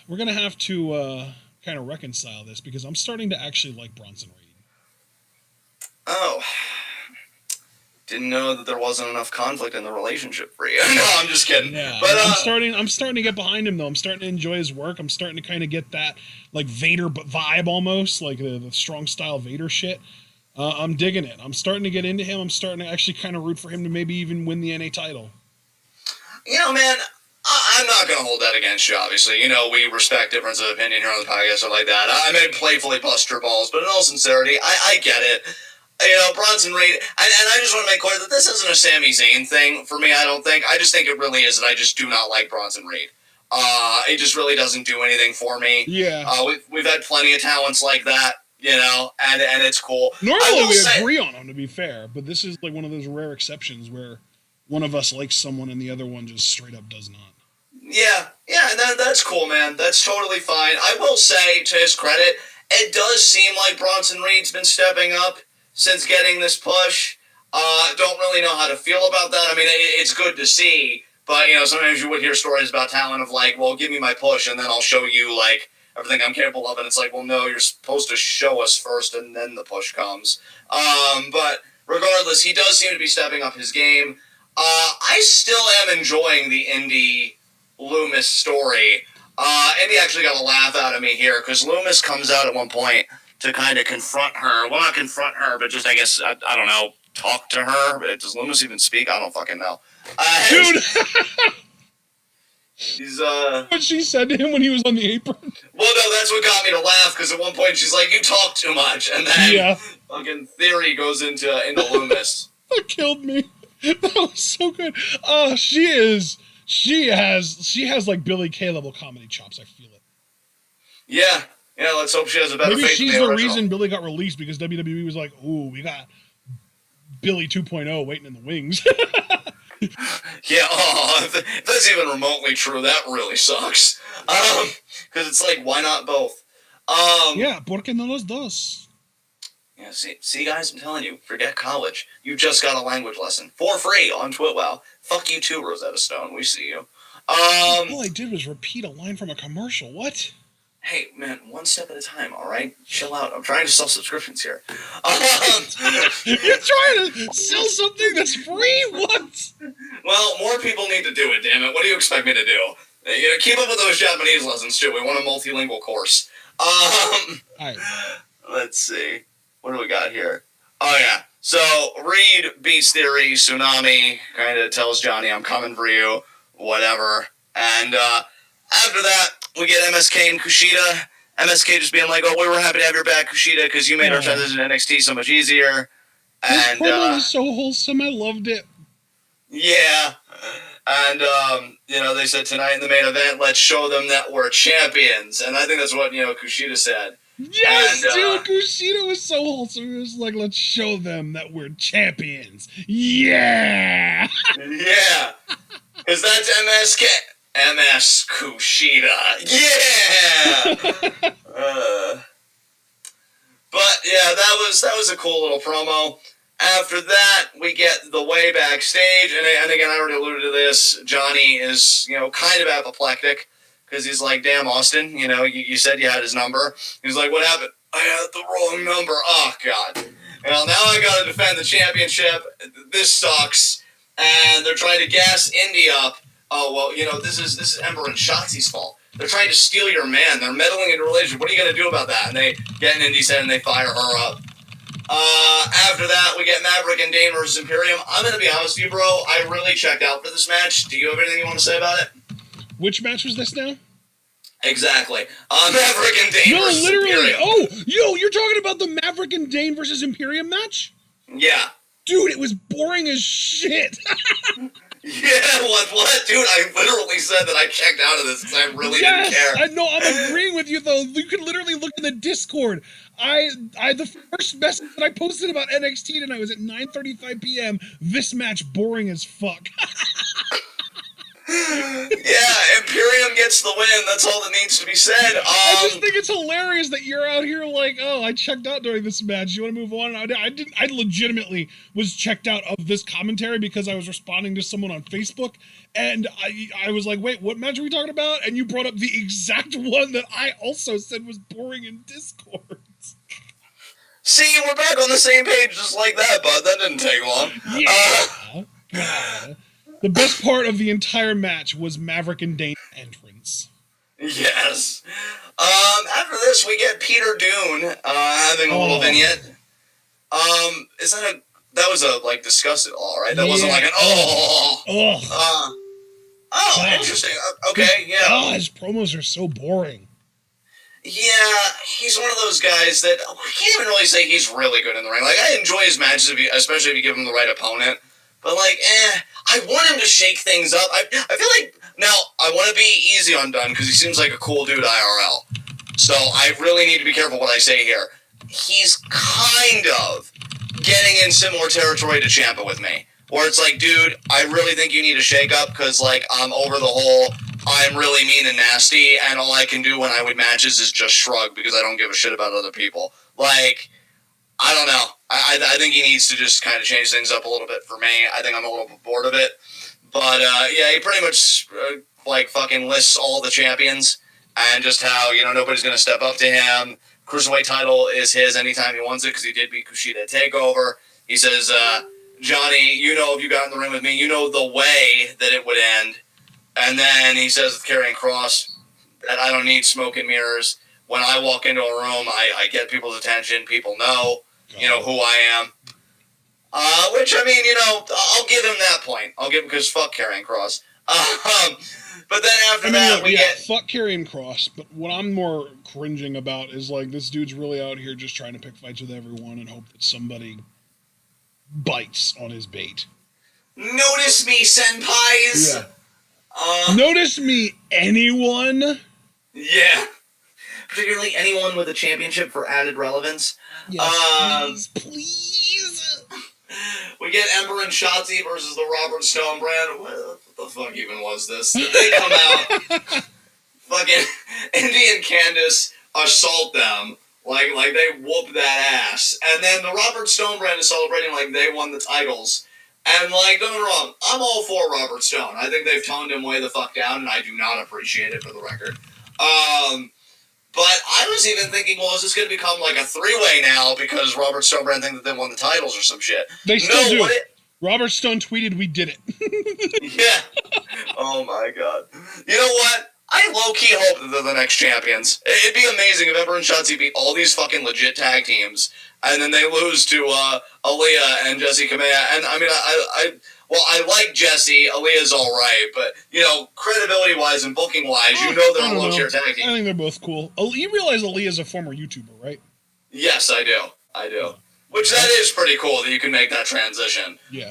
we're going to have to kind of reconcile this, because I'm starting to actually like Bronson Reed. Oh. Didn't know that there wasn't enough conflict in the relationship for you. No, I'm just kidding. Yeah, but I'm starting to get behind him, though. I'm starting to enjoy his work. I'm starting to kind of get that, like, Vader vibe almost, like the strong style Vader shit. I'm digging it. I'm starting to get into him. I'm starting to actually kind of root for him to maybe even win the NA title. Man, I'm not going to hold that against you, obviously. We respect difference of opinion here on the podcast, stuff like that. I may playfully bust your balls, but in all sincerity, I get it. Bronson Reed, and I just want to make clear that this isn't a Sami Zayn thing for me, I don't think. I just think it really is that I just do not like Bronson Reed. It just really doesn't do anything for me. Yeah. We've had plenty of talents like that, and it's cool. Normally we agree on them, to be fair, but this is like one of those rare exceptions where one of us likes someone and the other one just straight up does not. Yeah, that's cool, man. That's totally fine. I will say, to his credit, it does seem like Bronson Reed's been stepping up since getting this push. Don't really know how to feel about that. I mean, it's good to see, But, sometimes you would hear stories about talent of like, well, give me my push and then I'll show you like everything I'm capable of. And it's like, well, no, you're supposed to show us first and then the push comes. But regardless, he does seem to be stepping up his game. I still am enjoying the Indy Loomis story. Indy actually got a laugh out of me here because Loomis comes out at one point to kind of confront her. Well, not confront her, but just, I guess, I don't know, talk to her. Does Loomis even speak? I don't fucking know. Dude! He's, what she said to him when he was on the apron? Well, no, that's what got me to laugh, because at one point she's like, you talk too much, and then fucking Theory goes into Loomis. That killed me. That was so good. She has like Billy Kay level comedy chops, I feel it. Yeah, let's hope she has a better Maybe faith she's in the reason Billy got released, because WWE was like, ooh, we got Billy 2.0 waiting in the wings. Yeah, if that's even remotely true, that really sucks. Because it's like, why not both? Yeah, porque no los dos? Yeah, see, guys, I'm telling you, forget college. You just got a language lesson for free on TWitWoW. Fuck you too, Rosetta Stone. We see you. All I did was repeat a line from a commercial. What? Hey, man, one step at a time, all right? Chill out. I'm trying to sell subscriptions here. You're trying to sell something that's free? What? Well, more people need to do it, damn it. What do you expect me to do? Keep up with those Japanese lessons, too. We want a multilingual course. Right. Let's see. What do we got here? Oh, yeah. So, Reed beats Theory, Tsunami, kind of tells Johnny, I'm coming for you, whatever. And after that, we get MSK and Kushida. MSK just being like, oh, we were happy to have your back, Kushida, because you made our transition to NXT so much easier. And this promo was so wholesome. I loved it. Yeah. And, they said tonight in the main event, let's show them that we're champions. And I think that's what, Kushida said. Yes, dude, Kushida was so wholesome. He was like, let's show them that we're champions. Yeah! Yeah. Because that's MSK. MS Kushida. Yeah! But, yeah, that was a cool little promo. After that, we get the way backstage. And again, I already alluded to this. Johnny is, kind of apoplectic. Because he's like, damn, Austin, you said you had his number. He's like, what happened? I had the wrong number. Oh, God. Now I got to defend the championship. This sucks. And they're trying to gas Indy up. Oh, well, this is Ember and Shotzi's fault. They're trying to steal your man. They're meddling in a relationship. What are you going to do about that? And they get in Indy's head and they fire her up. After that, we get Maverick and Dane versus Imperium. I'm going to be honest with you, bro. I really checked out for this match. Do you have anything you want to say about it? Which match was this now? Exactly. Maverick and Dane versus Imperium. Oh, you're talking about the Maverick and Dane versus Imperium match? Yeah. Dude, it was boring as shit. Yeah, what? Dude, I literally said that I checked out of this because I really didn't care. I know, I'm agreeing with you, though. You could literally look in the Discord. The first message that I posted about NXT tonight was at 9:35 p.m. This match boring as fuck. Yeah, Imperium gets the win. That's all that needs to be said. I just think it's hilarious that you're out here like, oh, I checked out during this match. You want to move on? I legitimately was checked out of this commentary because I was responding to someone on Facebook, and I was like, wait, what match are we talking about? And you brought up the exact one that I also said was boring in Discord. See, we're back on the same page just like that, bud. That didn't take long. Yeah. The best part of the entire match was Maverick and Dane's entrance. Yes. After this, we get Peter Dune having a little vignette. That was a disgusted all, right? That wasn't like an interesting. Okay, yeah. His promos are so boring. Yeah, he's one of those guys that I can't even really say he's really good in the ring. Like, I enjoy his matches, especially if you give him the right opponent. But, I want him to shake things up. I feel like, now, I want to be easy on Dunn, because he seems like a cool dude IRL. So, I really need to be careful what I say here. He's kind of getting in similar territory to Ciampa with me. Where it's like, dude, I really think you need to shake up, because, I'm over the whole, I'm really mean and nasty, and all I can do when I win matches is just shrug, because I don't give a shit about other people. I don't know. I think he needs to just kind of change things up a little bit for me. I think I'm a little bit bored of it. But yeah, he pretty much like fucking lists all the champions and just how nobody's gonna step up to him. Cruiserweight title is his anytime he wants it because he did beat Kushida at Takeover. He says, Johnny, if you got in the ring with me, the way that it would end. And then he says with Karrion Kross that I don't need smoke and mirrors. When I walk into a room, I get people's attention. People know, who I am. Which, I mean, I'll give him that point. I'll give him because fuck Karrion Kross. But then after that, we get... fuck Karrion Kross, but what I'm more cringing about is, like, this dude's really out here just trying to pick fights with everyone and hope that somebody bites on his bait. Notice me, senpais! Yeah. Notice me, anyone? Yeah. Particularly anyone with a championship for added relevance. Yes, please. We get Ember and Shotzi versus the Robert Stone brand. What the fuck even was this? They come out, fucking Indy and Candice assault them, like they whoop that ass. And then the Robert Stone brand is celebrating like they won the titles. And, like, don't get me wrong, I'm all for Robert Stone. I think they've toned him way the fuck down, and I do not appreciate it, for the record. But I was even thinking, well, is this going to become like a three-way now because Robert Stone brand think that they won the titles or some shit? They still do. Robert Stone tweeted, "We did it." Yeah. Oh, my God. You know what? I low-key hope that they're the next champions. It'd be amazing if Ember and Shotzi beat all these fucking legit tag teams, and then they lose to Aaliyah and Jessie Kamea. And, I mean, I like Jessie. Aaliyah's all right, but, credibility-wise and booking-wise, they're a low-tier tag team. I think they're both cool. You realize Aaliyah's a former YouTuber, right? Yes, I do. Which that is pretty cool that you can make that transition. Yeah.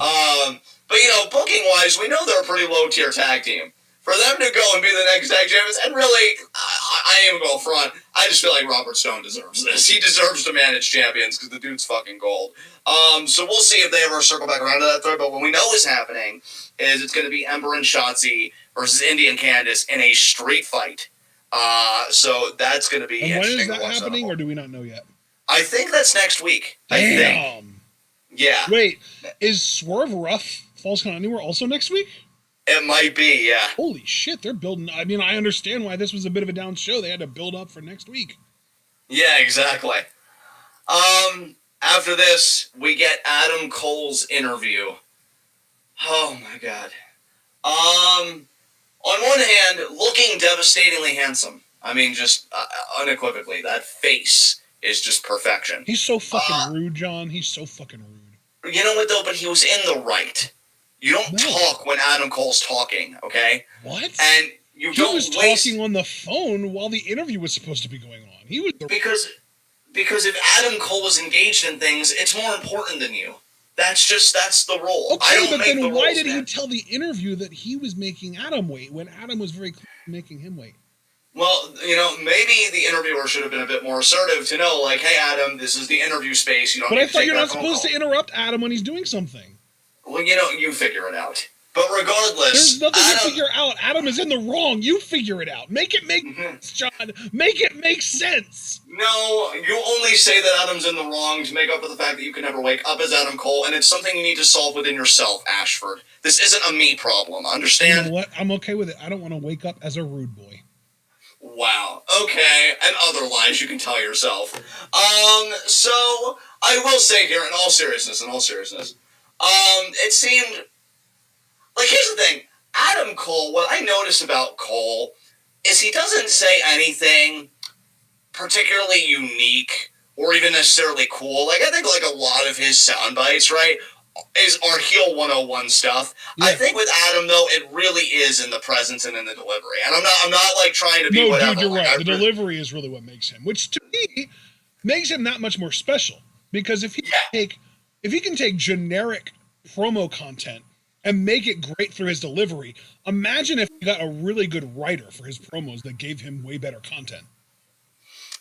But, booking-wise, we know they're a pretty low-tier tag team. For them to go and be the next tag champions, and really, I ain't even going front. I just feel like Robert Stone deserves this. He deserves to manage champions because the dude's fucking gold. So we'll see if they ever circle back around to that thread. But what we know is happening is it's going to be Ember and Shotzi versus Indy and Candice in a street fight. So that's going to be interesting. When is that happening, or do we not know yet? I think that's next week. Damn. I think. Yeah. Wait, is Swerve Rough Falls Count Anywhere also next week? It might be, yeah. Holy shit, they're building... I mean, I understand why this was a bit of a down show. They had to build up for next week. Yeah, exactly. After this, we get Adam Cole's interview. Oh, my God. On one hand, looking devastatingly handsome. I mean, just unequivocally, that face is just perfection. He's so fucking rude, John. He's so fucking rude. You know what, though? But he was in the right. You don't talk when Adam Cole's talking, okay? What? And he was talking on the phone while the interview was supposed to be going on. He was because if Adam Cole was engaged in things, it's more important than you. That's the role. Okay, but then why did he tell the interview that he was making Adam wait when Adam was very clear making him wait? Well, maybe the interviewer should have been a bit more assertive to know, like, hey, Adam, this is the interview space. You don't. But I thought you're not supposed to interrupt Adam when he's doing something. Well, you figure it out. But regardless... There's nothing to figure out. Adam is in the wrong. You figure it out. Make it make sense, John. Make it make sense. No, you only say that Adam's in the wrong to make up for the fact that you can never wake up as Adam Cole, and it's something you need to solve within yourself, Ashford. This isn't a me problem, understand? You know what? I'm okay with it. I don't want to wake up as a rude boy. Wow. Okay. And other lies you can tell yourself. So, I will say here, in all seriousness, it seemed... Like, here's the thing. Adam Cole, what I notice about Cole is he doesn't say anything particularly unique or even necessarily cool. Like, I think, like, a lot of his sound bites, right, are heel 101 stuff. Yeah. I think with Adam, though, it really is in the presence and in the delivery. And I'm not like, trying to be whatever. No, dude, you're right. The delivery is really what makes him, which, to me, makes him that much more special. Because if he can take generic promo content and make it great through his delivery, imagine if he got a really good writer for his promos that gave him way better content.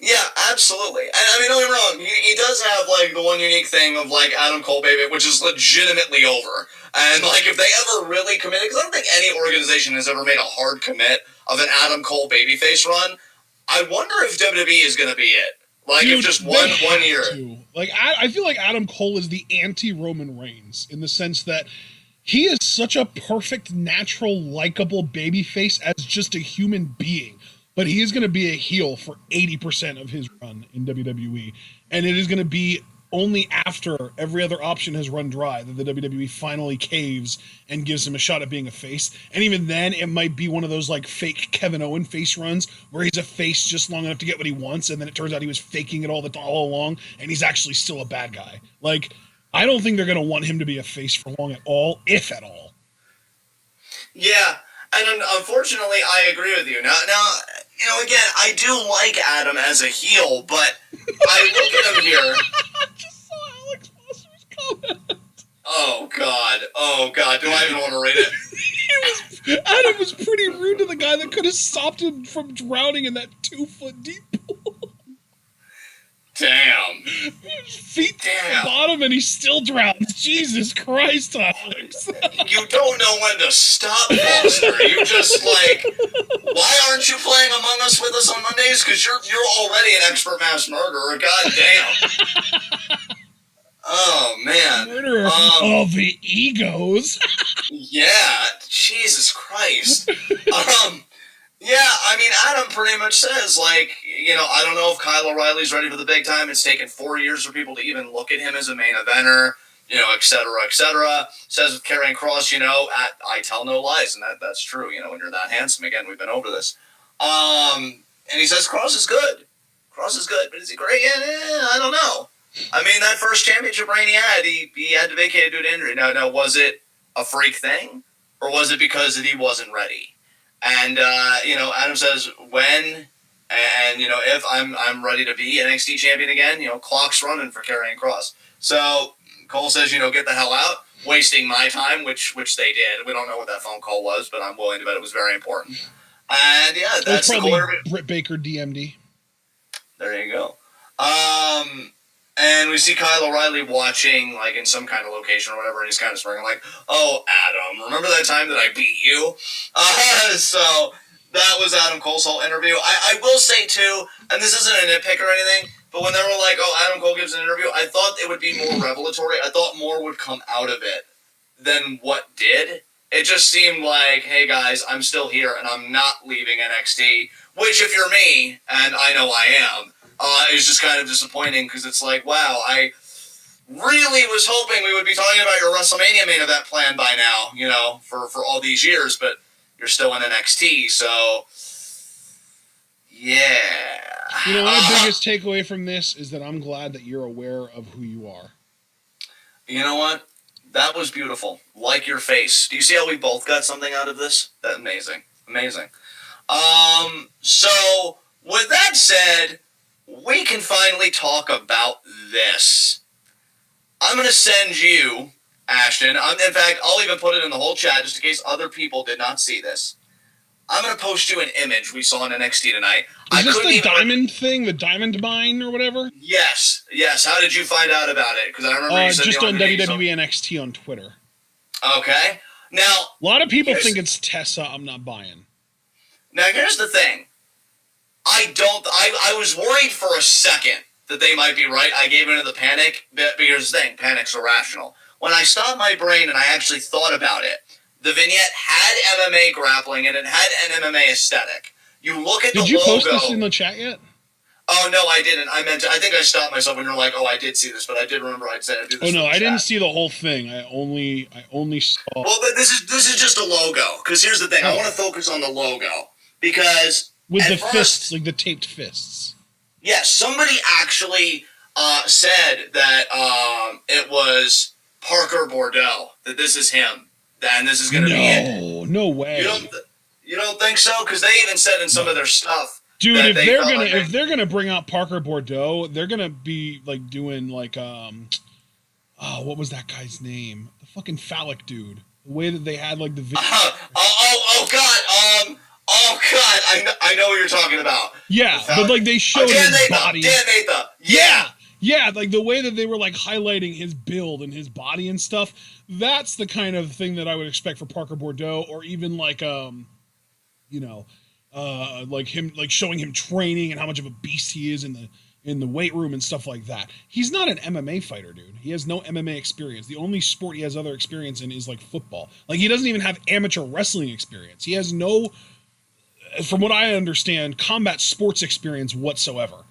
Yeah, absolutely. And I mean, don't get me wrong, he does have, like, the one unique thing of, like, Adam Cole Baby, which is legitimately over. And, like, if they ever really commit, because I don't think any organization has ever made a hard commit of an Adam Cole babyface run, I wonder if WWE is going to be it. Like, dude, if just one year. Like, I feel like Adam Cole is the anti-Roman Reigns, in the sense that He is such a perfect, natural, likable babyface as just a human being. But he is going to be a heel for 80% of his run in WWE. And it is going to be only after every other option has run dry that the WWE finally caves and gives him a shot at being a face. And even then, it might be one of those like fake Kevin Owen face runs where he's a face just long enough to get what he wants, and then it turns out he was faking it all along, and he's actually still a bad guy. Like, I don't think they're going to want him to be a face for long at all, if at all. Yeah, and unfortunately, I agree with you. Now, again, I do like Adam as a heel, but I look at him here. I just saw Alex Foster's comment. Oh God, do I even want to read it? Adam was pretty rude to the guy that could have stopped him from drowning in that 2-foot deep pool. Damn. Feet to the bottom and he still drowns. Jesus Christ, Alex. You don't know when to stop, Foster. You just why aren't you playing Among Us with us on Mondays? Because you're already an expert mass murderer. God damn. Oh, man. Murderer of the egos. Yeah, Jesus Christ. Yeah, I mean, Adam pretty much says, I don't know if Kyle O'Reilly's ready for the big time. It's taken 4 years for people to even look at him as a main eventer, et cetera, et cetera. Says with Karrion Kross, I tell no lies, and that's true, when you're that handsome. Again, we've been over this. And he says Kross is good. Kross is good, but is he great? Yeah, I don't know. I mean, that first championship reign he had to vacate due to injury. Now, was it a freak thing, or was it because he wasn't ready? And, Adam says, when, and, if I'm ready to be NXT champion again, clock's running for Karrion Kross. So Cole says, get the hell out, wasting my time, which they did. We don't know what that phone call was, but I'm willing to bet it was very important. And, yeah, that's probably Britt Baker DMD. There you go. And we see Kyle O'Reilly watching, in some kind of location or whatever, and he's kind of smirking, oh, Adam, remember that time that I beat you? So that was Adam Cole's whole interview. I will say, too, and this isn't a nitpick or anything, but when they were Adam Cole gives an interview, I thought it would be more revelatory. I thought more would come out of it than what did. It just seemed like, hey, guys, I'm still here, and I'm not leaving NXT, which, if you're me, and I know I am, it's just kind of disappointing because it's wow, I really was hoping we would be talking about your WrestleMania main event plan by now, for all these years, but you're still in NXT, so yeah. My biggest takeaway from this is that I'm glad that you're aware of who you are. You know what? That was beautiful. Like your face. Do you see how we both got something out of this? That's amazing. Amazing. So, with that said, we can finally talk about this. I'm going to send you, Ashton. In fact, I'll even put it in the whole chat just in case other people did not see this. I'm going to post you an image we saw in NXT tonight. Is this the diamond thing? The diamond mine or whatever? Yes. How did you find out about it? Because I remember you said just on WWE NXT on Twitter. Okay. Now, a lot of people think it's Tessa. I'm not buying. Now, here's the thing. I was worried for a second that they might be right. I gave into the panic, but here's the thing. Panic's irrational. When I stopped my brain and I actually thought about it, the vignette had MMA grappling and it had an MMA aesthetic. You look at the logo. Did you post this in the chat yet? Oh, no, I didn't. I think I stopped myself when you're like, oh, I did see this, but I did remember I said I did this. Oh, no, I didn't see the whole thing. I only saw... Well, but this is just a logo, because here's the thing. I want to focus on the logo, because... With the fists, like the taped fists. Yes, somebody actually said that it was Parker Bordeaux, that this is him, and this is going to be it. No way. You don't think so? Because they even said in some of their stuff, dude, if they're gonna bring out Parker Bordeaux, they're gonna be doing what was that guy's name? The fucking phallic dude. The way that they had the video. Oh God, I know what you're talking about. Yeah, but they showed his body. Dan Nathan. Yeah, the way that they were highlighting his build and his body and stuff. That's the kind of thing that I would expect for Parker Bordeaux, or even him, showing him training and how much of a beast he is in in the weight room and stuff like that. He's not an MMA fighter, dude. He has no MMA experience. The only sport he has other experience in is like football. Like, he doesn't even have amateur wrestling experience. He has no, from what I understand, combat sports experience whatsoever.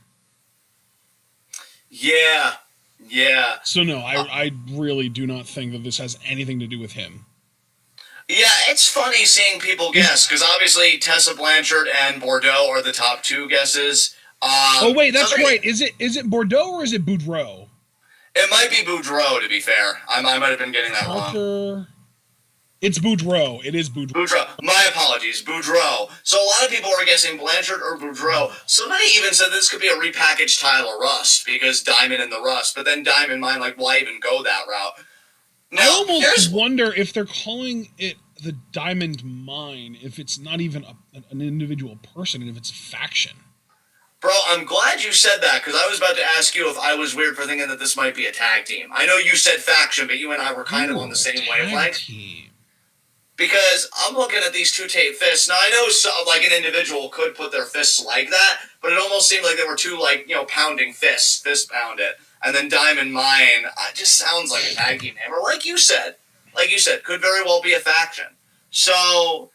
Yeah. So no, I really do not think that this has anything to do with him. Yeah, it's funny seeing people guess, because obviously Tessa Blanchard and Bordeaux are the top two guesses. Oh wait, that's right. Is it Bordeaux or is it Boudreaux? It might be Boudreaux, to be fair. I might have been getting that wrong. It's Boudreaux. It is Boudreaux. Boudreaux. My apologies, Boudreaux. So a lot of people were guessing Blanchard or Boudreaux. Somebody even said this could be a repackaged Tyler Rust, because Diamond and the Rust. But then Diamond Mine, like, why even go that route? Now, I almost wonder if they're calling it the Diamond Mine, if it's not even an individual person, and if it's a faction. Bro, I'm glad you said that, because I was about to ask you if I was weird for thinking that this might be a tag team. I know you said faction, but you and I were kind of on the same wavelength. Because I'm looking at these two taped fists. Now, I know like an individual could put their fists like that, but it almost seemed like they were two, like, you know, pounding fists, fist pound it. And then Diamond Mine just sounds like a tag team name. Or like you said, could very well be a faction. So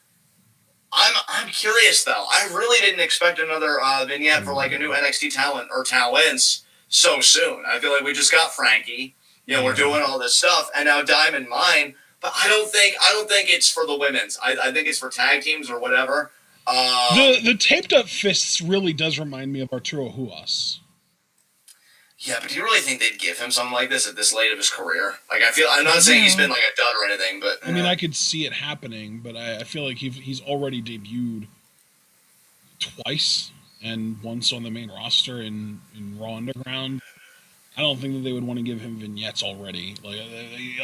I'm curious, though. I really didn't expect another vignette for like a new NXT talent or talents so soon. I feel like we just got Frankie. You know, we're doing all this stuff, and now Diamond Mine. But I don't think it's for the women's. I think it's for tag teams or whatever. The taped up fists really does remind me of Arturo Huas. Yeah, but do you really think they'd give him something like this at this late of his career? Like, I'm not saying he's been like a dud or anything, but I mean, I could see it happening, but I feel like he's already debuted twice, and once on the main roster in Raw Underground. I don't think that they would want to give him vignettes already, like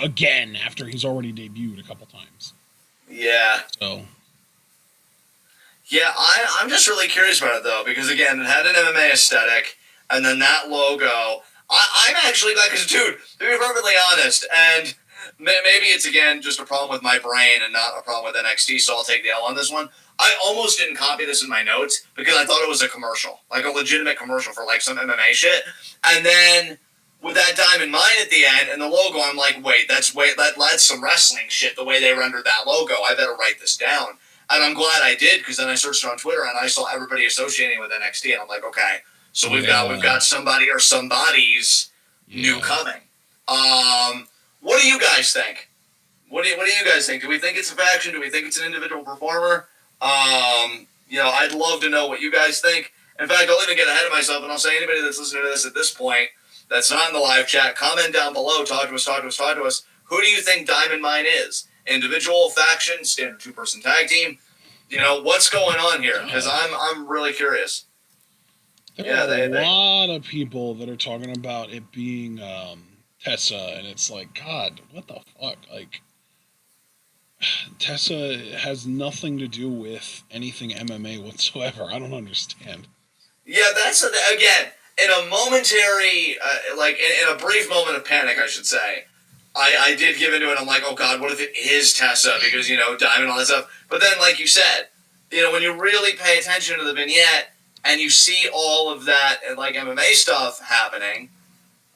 again after he's already debuted a couple times. Yeah. So. Yeah, I'm just really curious about it though, because again, it had an MMA aesthetic. And then that logo, I'm actually glad, because, dude, to be perfectly honest, and maybe it's, again, just a problem with my brain and not a problem with NXT, so I'll take the L on this one. I almost didn't copy this in my notes, because I thought it was a commercial, like a legitimate commercial for, like, some MMA shit. And then, with that Diamond Mine at the end and the logo, I'm like, that's some wrestling shit, the way they rendered that logo. I better write this down. And I'm glad I did, because then I searched it on Twitter, and I saw everybody associating with NXT, and I'm like, okay. So we've got somebody or somebody's new coming. What do you guys think? What do you guys think? Do we think it's a faction? Do we think it's an individual performer? You know, I'd love to know what you guys think. In fact, I'll even get ahead of myself, and I'll say anybody that's listening to this at this point that's not in the live chat, comment down below. Talk to us. Who do you think Diamond Mine is? Individual, faction, standard 2-person tag team? You know, what's going on here? Because I'm really curious. There are a lot of people that are talking about it being Tessa, and it's like, God, what the fuck? Like, Tessa has nothing to do with anything MMA whatsoever. I don't understand. Yeah, that's, again, in a momentary, in a brief moment of panic, I should say, I did give into it. I'm like, oh God, what if it is Tessa? Because, you know, Diamond and all that stuff. But then, like you said, you know, when you really pay attention to the vignette, and you see all of that, like, MMA stuff happening,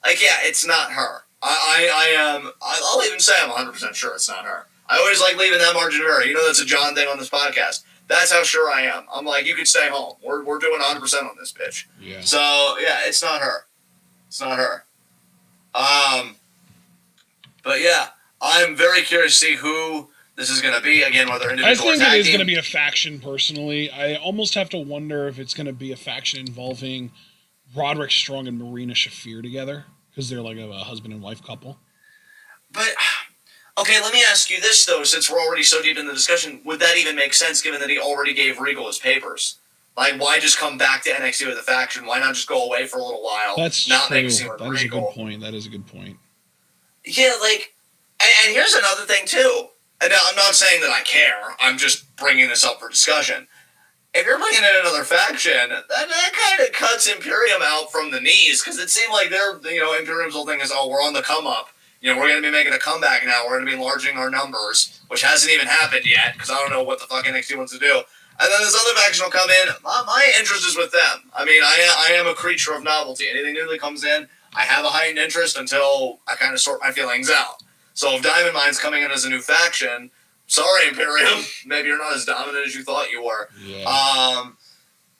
like, yeah, it's not her. I'll even say I'm 100% sure it's not her. I always like leaving that margin of error. You know, that's a John thing on this podcast. That's how sure I am. I'm like, you could stay home. We're doing 100% on this bitch. Yeah. So, yeah, it's not her. It's not her. But, yeah, I'm very curious to see who this is going to be, again, whether individual or tag team. I think it is going to be a faction, personally. I almost have to wonder if it's going to be a faction involving Roderick Strong and Marina Shafir together, because they're like a husband and wife couple. But, okay, let me ask you this, though, since we're already so deep in the discussion. Would that even make sense, given that he already gave Regal his papers? Like, why just come back to NXT with a faction? Why not just go away for a little while? That's not true. Make a scene with Regal? That is a good point. That is a good point. Yeah, like, and here's another thing, too. And now, I'm not saying that I care. I'm just bringing this up for discussion. If you're bringing in another faction, that kind of cuts Imperium out from the knees, because it seemed like Imperium's whole thing is, oh, we're on the come up. You know, we're going to be making a comeback now. We're going to be enlarging our numbers, which hasn't even happened yet, because I don't know what the fuck NXT wants to do. And then this other faction will come in. My interest is with them. I mean, I am a creature of novelty. Anything new that comes in, I have a heightened interest until I kind of sort my feelings out. So if Diamond Mine's coming in as a new faction, sorry, Imperium, maybe you're not as dominant as you thought you were. Yeah. I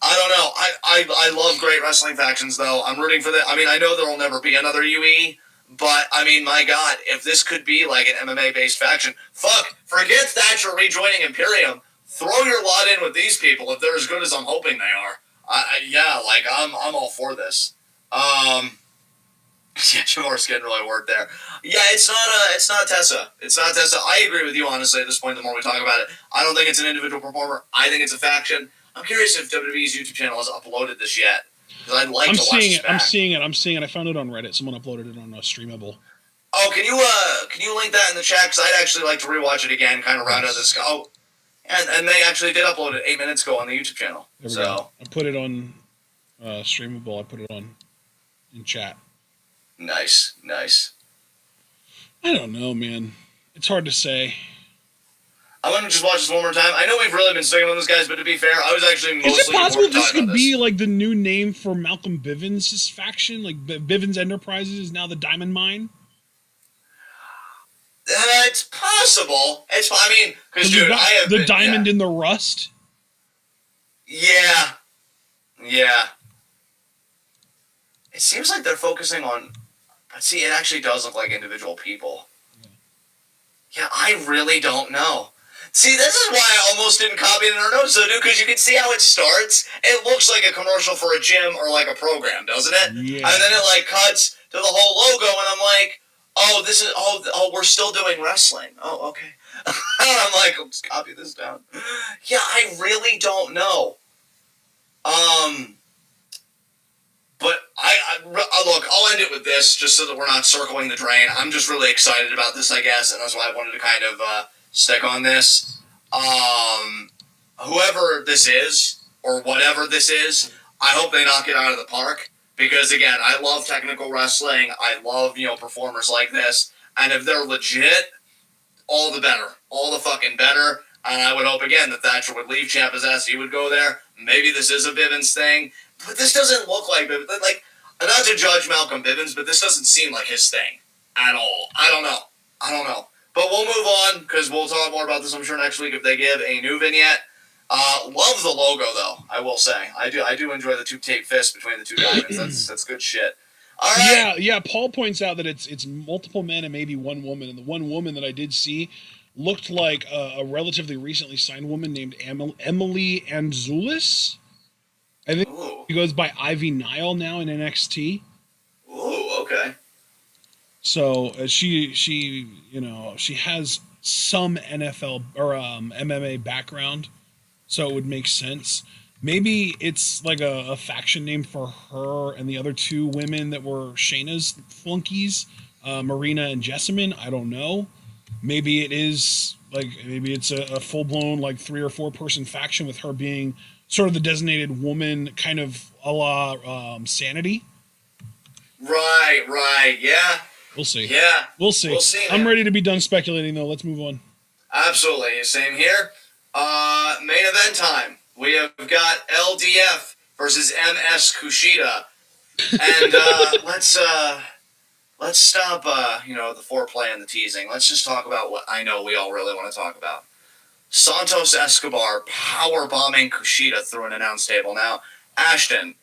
don't know. I love great wrestling factions, though. I'm rooting for that. I mean, I know there will never be another UE, but, I mean, my God, if this could be like an MMA-based faction, forget Thatcher rejoining Imperium. Throw your lot in with these people if they're as good as I'm hoping they are. I'm all for this. Yeah, Jamar's getting really worked there. Yeah, it's not Tessa. It's not Tessa. I agree with you, honestly, at this point, the more we talk about it. I don't think it's an individual performer. I think it's a faction. I'm curious if WWE's YouTube channel has uploaded this yet. Because I'd like to watch this back. I'm seeing it. I found it on Reddit. Someone uploaded it on Streamable. Oh, can you link that in the chat? Because I'd actually like to rewatch it again, kind of round out this. Oh, and they actually did upload it 8 minutes ago on the YouTube channel. There we go. I put it on Streamable. I put it on in chat. Nice. I don't know, man. It's hard to say. I want to just watch this one more time. I know we've really been sticking on this, guys, but to be fair, I was actually mostly... Is it possible this could be like the new name for Malcolm Bivens' faction? Like Bivens Enterprises is now the Diamond Mine? It's possible. Because, dude, I have the Diamond in the Rust? Yeah. It seems like they're focusing on... But see, it actually does look like individual people. Yeah, I really don't know. See, this is why I almost didn't copy it in our notes, though, dude, because you can see how it starts. It looks like a commercial for a gym or like a program, doesn't it? Yeah. And then it like cuts to the whole logo, and I'm like, we're still doing wrestling. Oh, okay. And I'm like, let's copy this down. Yeah, I really don't know. But look, I'll end it with this, just so that we're not circling the drain. I'm just really excited about this, I guess, and that's why I wanted to kind of stick on this. Whoever this is, or whatever this is, I hope they knock it out of the park. Because, again, I love technical wrestling. I love, performers like this. And if they're legit, all the better. All the fucking better. And I would hope, again, that Thatcher would leave Ciampa's ass. He would go there. Maybe this is a Bivens thing. But this doesn't look like Bivens. Like, not to judge Malcolm Bivens, but this doesn't seem like his thing at all. I don't know. But we'll move on, because we'll talk more about this, I'm sure, next week if they give a new vignette. Love the logo, though, I will say. I do enjoy the two taped fists between the two diamonds. That's good shit. All right. Yeah. Paul points out that it's multiple men and maybe one woman. And the one woman that I did see looked like a relatively recently signed woman named Emily Anzulis. I think she goes by Ivy Nile now in NXT. Ooh, okay. So she has some NFL or MMA background, so it would make sense. Maybe it's like a faction name for her and the other two women that were Shayna's flunkies, Marina and Jessamine. I don't know. Maybe it's a full blown like 3 or 4 person faction with her being sort of the designated woman, kind of a la Sanity. Right, yeah. We'll see. Yeah. We'll see. I'm ready to be done speculating, though. Let's move on. Absolutely. Same here. Main event time. We have got LDF versus MS Kushida. And let's stop, the foreplay and the teasing. Let's just talk about what I know we all really want to talk about. Santos Escobar power bombing Kushida through an announce table. Now, Ashton,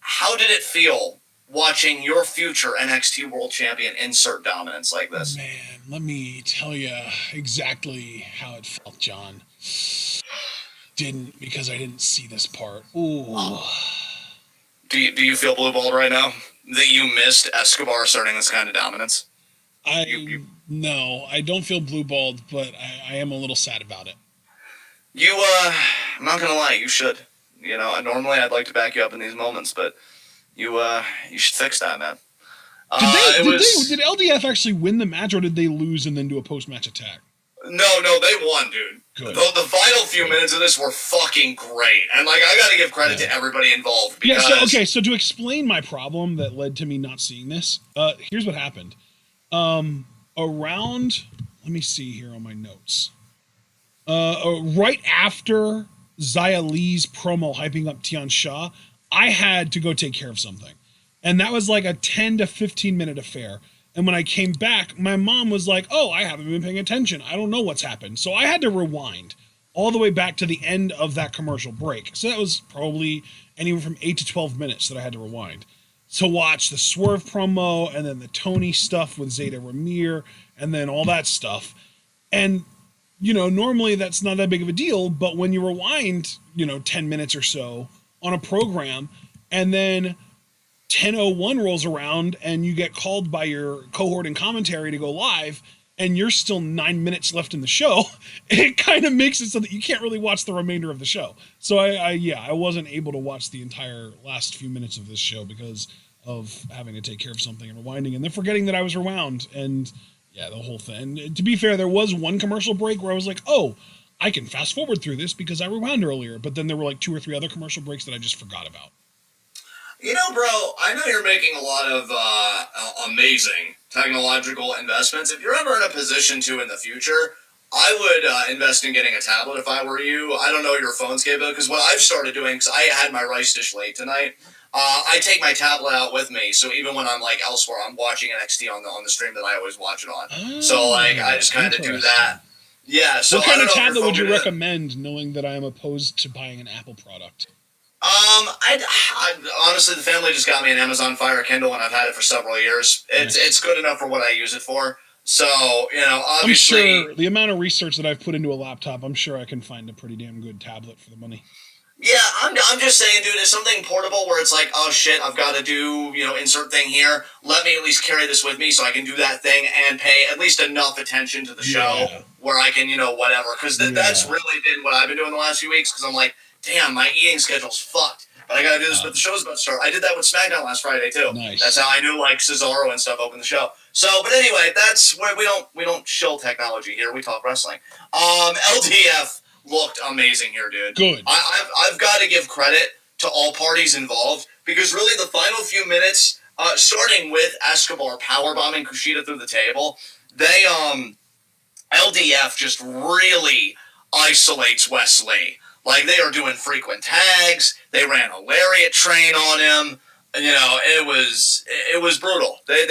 how did it feel watching your future NXT World Champion insert dominance like this? Man, let me tell you exactly how it felt, John. Because I didn't see this part. Ooh. Do you feel blue-balled right now that you missed Escobar asserting this kind of dominance? No, I don't feel blue-balled, but I am a little sad about it. I'm not gonna lie, you should. Normally I'd like to back you up in these moments, but you should fix that, man. Did LDF actually win the match, or did they lose and then do a post-match attack? No, they won, dude. Good. The final few minutes of this were fucking great, and I gotta give credit to everybody involved. Because... So to explain my problem that led to me not seeing this, here's what happened. Let me see here on my notes. Right after Xia Li's promo hyping up Tian Sha, I had to go take care of something. And that was like a 10 to 15 minute affair. And when I came back, my mom was like, oh, I haven't been paying attention. I don't know what's happened. So I had to rewind all the way back to the end of that commercial break. So that was probably anywhere from 8 to 12 minutes that I had to rewind to watch the Swerve promo and then the Tony stuff with Zeta Ramir and then all that stuff. And, you know, normally that's not that big of a deal, but when you rewind, 10 minutes or so on a program and then 10:01 rolls around and you get called by your cohort and commentary to go live and you're still 9 minutes left in the show, it kind of makes it so that you can't really watch the remainder of the show. So I wasn't able to watch the entire last few minutes of this show because of having to take care of something and rewinding and then forgetting that I was rewound and yeah, the whole thing. And to be fair, there was one commercial break where I was like, oh, I can fast forward through this because I rewound earlier. But then there were like 2 or 3 other commercial breaks that I just forgot about. You know, bro, I know you're making a lot of amazing technological investments. If you're ever in a position to in the future, I would invest in getting a tablet if I were you. I don't know your phone's capable, because what I've started doing, because I had my rice dish late tonight, I take my tablet out with me, so even when I'm like elsewhere, I'm watching NXT on the stream that I always watch it on. So like I just kind of do that. Yeah. So what kind of tablet would you recommend, knowing that I am opposed to buying an Apple product? I honestly, the family just got me an Amazon Fire Kindle, and I've had it for several years. It's good enough for what I use it for. So, obviously, I'm sure the amount of research that I've put into a laptop, I'm sure I can find a pretty damn good tablet for the money. Yeah, I'm just saying, dude, it's something portable where it's like, oh shit, I've got to do, insert thing here. Let me at least carry this with me so I can do that thing and pay at least enough attention to the show where I can, whatever. Because that's really been what I've been doing the last few weeks, because I'm like, damn, my eating schedule's fucked. But I gotta do this, but the show's about to start. I did that with SmackDown last Friday, too. Nice. That's how I knew, like, Cesaro and stuff opened the show. So, but anyway, that's where we don't shill technology here. We talk wrestling. LDF looked amazing here, dude. Good. I've got to give credit to all parties involved, because really the final few minutes, starting with Escobar powerbombing Kushida through the table, they, LDF just really isolates Wesley. Like, they are doing frequent tags. They ran a lariat train on him. It was brutal. They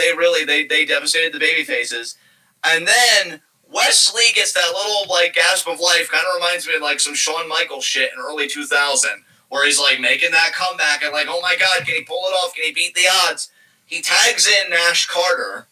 devastated the baby faces. And then Wesley gets that little, like, gasp of life. Kind of reminds me of, like, some Shawn Michaels shit in early 2000, where he's, like, making that comeback and, like, oh my God, can he pull it off? Can he beat the odds? He tags in Nash Carter.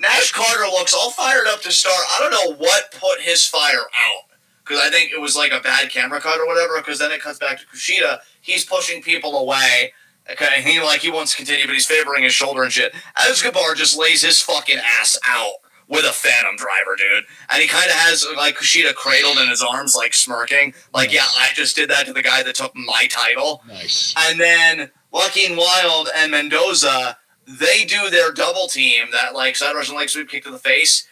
Nash Carter looks all fired up to start. I don't know what put his fire out, because I think it was like a bad camera cut or whatever, because then it cuts back to Kushida. He's pushing people away. Okay, he wants to continue, but he's favoring his shoulder and shit. Escobar just lays his fucking ass out with a Phantom Driver, dude. And he kind of has, like, Kushida cradled in his arms, like, smirking. Like, yeah, I just did that to the guy that took my title. Nice. And then Joaquin Wilde and Mendoza, they do their double team, that, like, side Russian leg sweep kick to the face,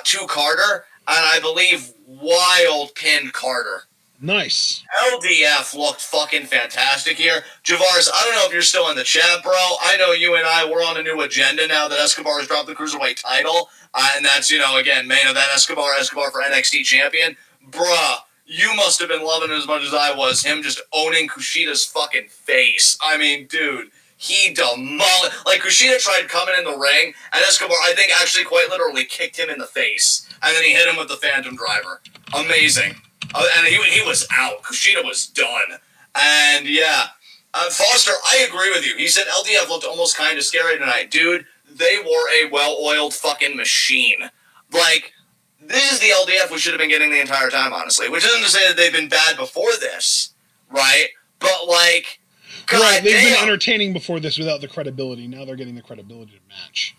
to Carter. And I believe Wild pinned Carter. Nice. LDF looked fucking fantastic here. Javaris, I don't know if you're still in the chat, bro. I know you and I, we're on a new agenda now that Escobar has dropped the Cruiserweight title. And that's, again, main event Escobar for NXT champion. Bruh, you must have been loving it as much as I was. Him just owning Kushida's fucking face. I mean, dude. He demolished. Like, Kushida tried coming in the ring, and Escobar, I think, actually quite literally kicked him in the face. And then he hit him with the Phantom Driver. Amazing. And he was out. Kushida was done. And, yeah. Foster, I agree with you. He said LDF looked almost kind of scary tonight. Dude, they were a well-oiled fucking machine. Like, this is the LDF we should have been getting the entire time, honestly. Which isn't to say that they've been bad before this, right? But, like, God right, they've damn. been entertaining before this without the credibility. Now they're getting the credibility to match.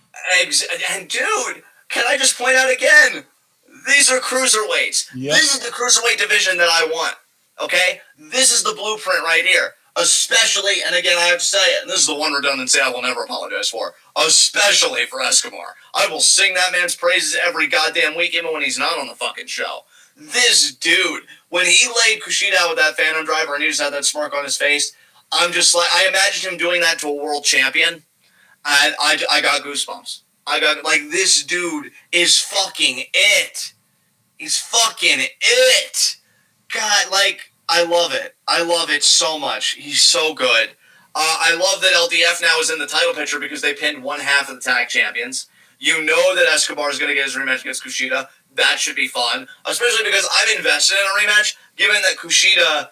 And dude, can I just point out again? These are cruiserweights. Yep. This is the cruiserweight division that I want. Okay? This is the blueprint right here. Especially, and again, I have to say it, and this is the one redundancy I will never apologize for, especially for Escobar. I will sing that man's praises every goddamn week, even when he's not on the fucking show. This dude, when he laid Kushida out with that Phantom Driver and he just had that smirk on his face, I'm just like, I imagined him doing that to a world champion, and I got goosebumps. I got, like, this dude is fucking it. He's fucking it. God, like, I love it. I love it so much. He's so good. I love that LDF now is in the title picture because they pinned one half of the tag champions. You know that Escobar is going to get his rematch against Kushida. That should be fun, especially because I'm invested in a rematch, given that Kushida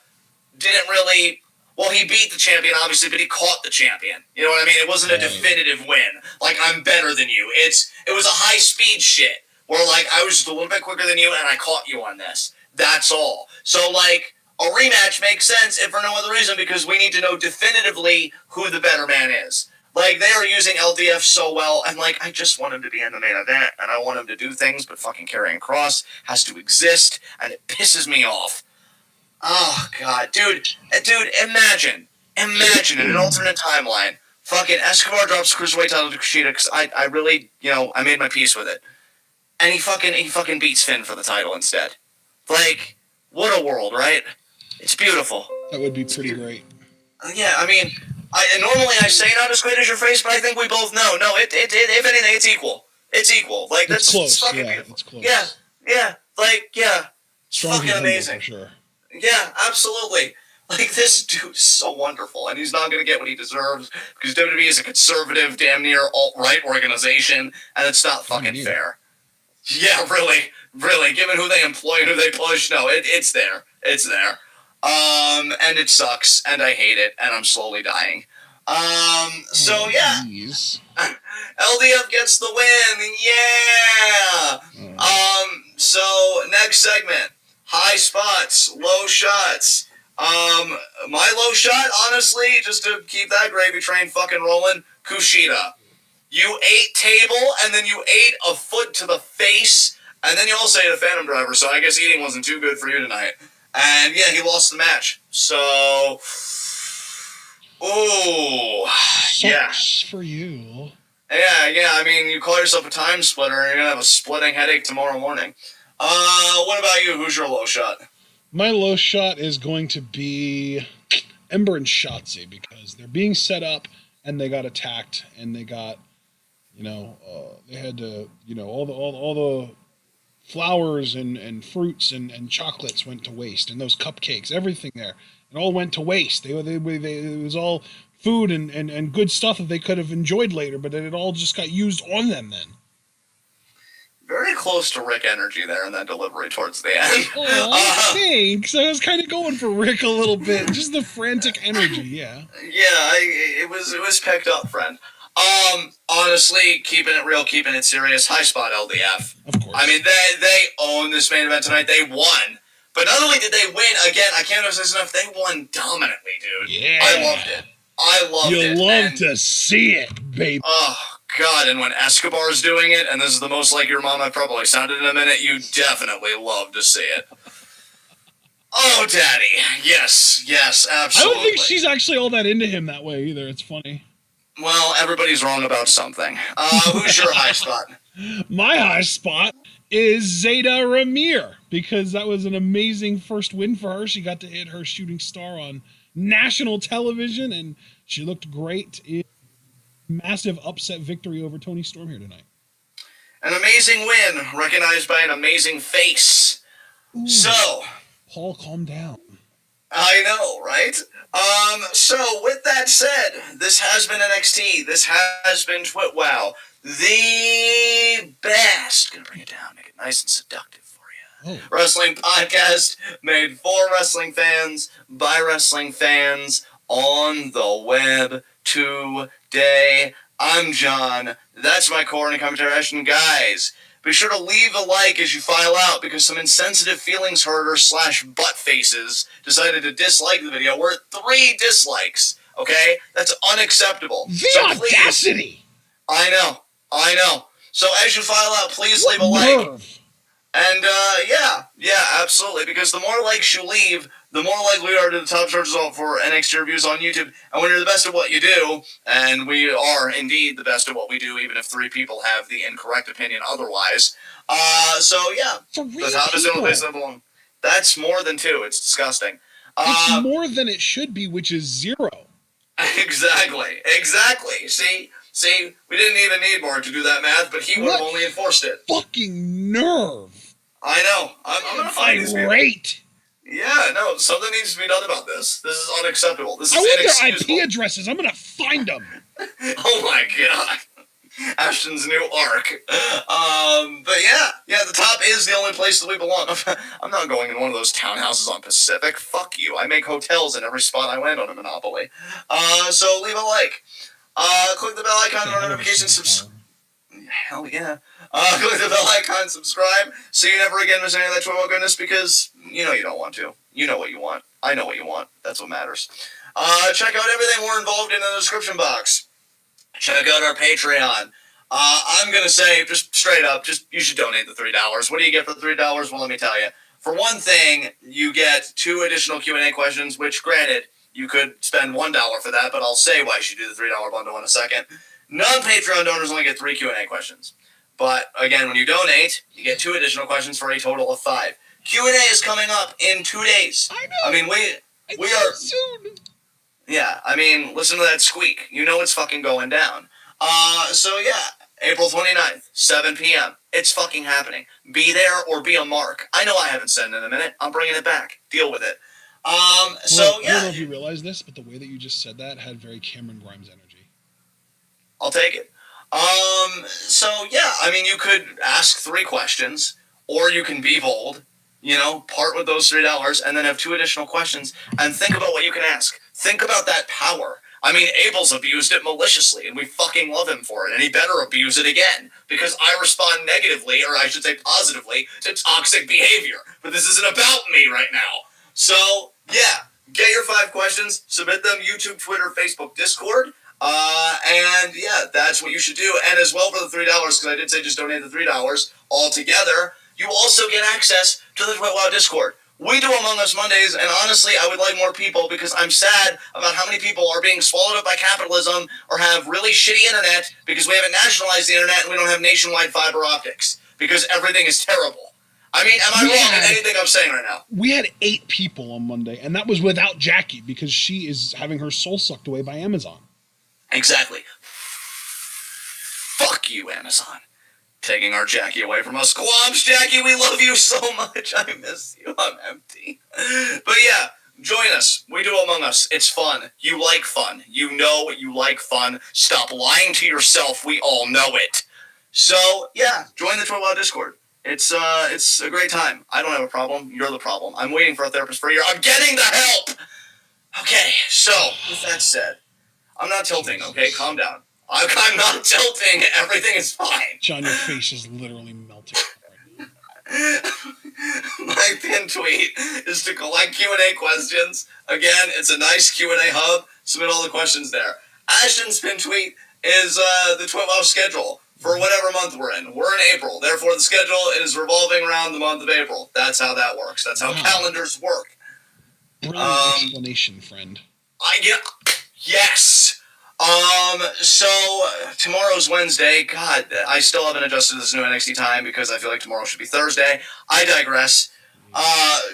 didn't really... Well, he beat the champion, obviously, but he caught the champion. You know what I mean? It wasn't a definitive win. Like, I'm better than you. It was a high-speed shit, where, like, I was just a little bit quicker than you, and I caught you on this. That's all. So, like, a rematch makes sense, if for no other reason, because we need to know definitively who the better man is. Like, they are using LDF so well, and, like, I just want him to be in the main event, and I want him to do things, but fucking Karrion Kross has to exist, and it pisses me off. Oh, God. Dude, imagine in an alternate timeline, fucking Escobar drops the Cruiserweight title to Kushida, because I really, I made my peace with it. And he fucking beats Finn for the title instead. Like, what a world, right? It's beautiful. That would be pretty great. Yeah, I mean, normally I say not as great as your face, but I think we both know. No, if anything, it's equal. It's equal. Like, that's close. fucking Yeah, beautiful. it's close. Yeah. Like, yeah. Strong fucking amazing. For sure. Yeah, absolutely. Like, this dude's so wonderful, and he's not going to get what he deserves, because WWE is a conservative, damn near alt-right organization, and it's not fucking fair. Yeah, really, given who they employ and who they push, no, it's there. It's there. And it sucks, and I hate it, and I'm slowly dying. So, yeah. Geez. LDF gets the win, yeah! So, next segment. High spots, low shots. My low shot, honestly, just to keep that gravy train fucking rolling, Kushida. You ate table, and then you ate a foot to the face, and then you also ate a Phantom Driver, so I guess eating wasn't too good for you tonight. And yeah, he lost the match. So, Sucks for you. Yeah, I mean, you call yourself a time splitter, and you're gonna have a splitting headache tomorrow morning. What about you? Who's your low shot? My low shot is going to be Ember and Shotzi, because they're being set up and they got attacked and they got, they had to, all the flowers and fruits and chocolates went to waste, and those cupcakes, everything there, it all went to waste. It was all food and good stuff that they could have enjoyed later, but it all just got used on them then. Very close to Rick energy there in that delivery towards the end. Oh, thanks. I was kind of going for Rick a little bit. Just the frantic energy, yeah. Yeah, it was picked up, friend. Honestly, keeping it real, keeping it serious, high spot LDF. Of course. I mean, they own this main event tonight. They won. But not only did they win, again, I can't emphasize enough, they won dominantly, dude. Yeah. I loved it. You love to see it, baby. Oh, God, and when Escobar's doing it, and this is the most like your mom I've probably sounded in a minute, you definitely love to see it. Oh, Daddy. Yes, absolutely. I don't think she's actually all that into him that way either. It's funny. Well, everybody's wrong about something. Who's your high spot? My high spot is Zeta Ramir, because that was an amazing first win for her. She got to hit her shooting star on national television, and she looked great in massive upset victory over Toni Storm here tonight. An amazing win, recognized by an amazing face. Ooh, so, Paul, calm down. I know, right? So with that said, this has been NXT. This has been TWitWoW. The best. Gonna bring it down, make it nice and seductive for you. Oh. Wrestling podcast made for wrestling fans by wrestling fans on the web today. I'm John. That's my core and commentary. And guys, be sure to leave a like as you file out, because some insensitive feelings hurter / butt faces decided to dislike the video. We're at 3 dislikes, okay? That's unacceptable. The audacity! I know. So as you file out, please leave a like. And, yeah, absolutely, because the more likes you leave, the more likely we are to the top search result for NXT reviews on YouTube. And when you're the best at what you do, and we are indeed the best at what we do, even if 3 people have the incorrect opinion otherwise. So yeah, the top is the only place that belong. That's more than 2. It's disgusting. It's more than it should be, which is 0. Exactly. See, we didn't even need Mark to do that math, but he would have only enforced it. Fucking nerve. I know. I'm gonna find these people. Irate. Yeah, no, something needs to be done about this. This is unacceptable. This is I want their inexcusable. IP addresses. I'm gonna find them. Oh my god. Ashton's new arc. But yeah, the top is the only place that we belong. I'm not going in one of those townhouses on Pacific. Fuck you. I make hotels in every spot I land on a Monopoly. So leave a like. Click the bell icon for notifications. Hell yeah. Click the bell icon, subscribe, so you never again miss any of that TWitWoW goodness, because you know you don't want to. You know what you want. I know what you want. That's what matters. Check out everything we're involved in the description box. Check out our Patreon. I'm going to say, just straight up, you should donate the $3. What do you get for $3? Well, let me tell you. For one thing, you get 2 additional Q&A questions, which, granted, you could spend $1 for that, but I'll say why you should do the $3 bundle in a second. Non-Patreon donors only get 3 Q&A questions. But, again, when you donate, you get 2 additional questions for a total of 5. Q&A is coming up in 2 days. I know. I mean, we are... soon. Yeah, I mean, listen to that squeak. You know it's fucking going down. So yeah, April 29th, 7 p.m. It's fucking happening. Be there or be a mark. I know I haven't said it in a minute. I'm bringing it back. Deal with it. So yeah. I don't know if you realize this, but the way that you just said that had very Cameron Grimes energy. I'll take it. So yeah, I mean, you could ask 3 questions, or you can be bold, you know, part with those $3, and then have 2 additional questions, and think about what you can ask. Think about that power. I mean, Abel's abused it maliciously, and we fucking love him for it, and he better abuse it again, because I respond negatively, or I should say positively, to toxic behavior. But this isn't about me right now. So, yeah, get your 5 questions, submit them, YouTube, Twitter, Facebook, Discord, and yeah, that's what you should do. And as well for the $3, because I did say just donate the $3 altogether, you also get access to the TWitWoW Discord. We do Among Us Mondays, and honestly, I would like more people, because I'm sad about how many people are being swallowed up by capitalism or have really shitty internet because we haven't nationalized the internet and we don't have nationwide fiber optics, because everything is terrible. I mean, am I wrong in anything I'm saying right now? We had 8 people on Monday, and that was without Jackie, because she is having her soul sucked away by Amazon. Exactly. Fuck you, Amazon. Taking our Jackie away from us. Squabs, Jackie, we love you so much. I miss you. I'm empty. But yeah, join us. We do Among Us. It's fun. You like fun. You know you like fun. Stop lying to yourself. We all know it. So, yeah, join the TWitWoW Discord. It's a great time. I don't have a problem. You're the problem. I'm waiting for a therapist for a year. I'm getting the help! Okay, so, with that said, I'm not tilting, okay? Calm down. I'm not tilting. Everything is fine. John, your face is literally melting. My pinned tweet is to collect Q&A questions. Again, it's a nice Q&A hub. Submit all the questions there. Ashton's pinned tweet is the TWitWoW schedule for whatever month we're in. We're in April. Therefore, the schedule is revolving around the month of April. That's how that works. That's how calendars work. Brilliant explanation, friend. Yes. So, tomorrow's Wednesday. God, I still haven't adjusted to this new NXT time because I feel like tomorrow should be Thursday. I digress.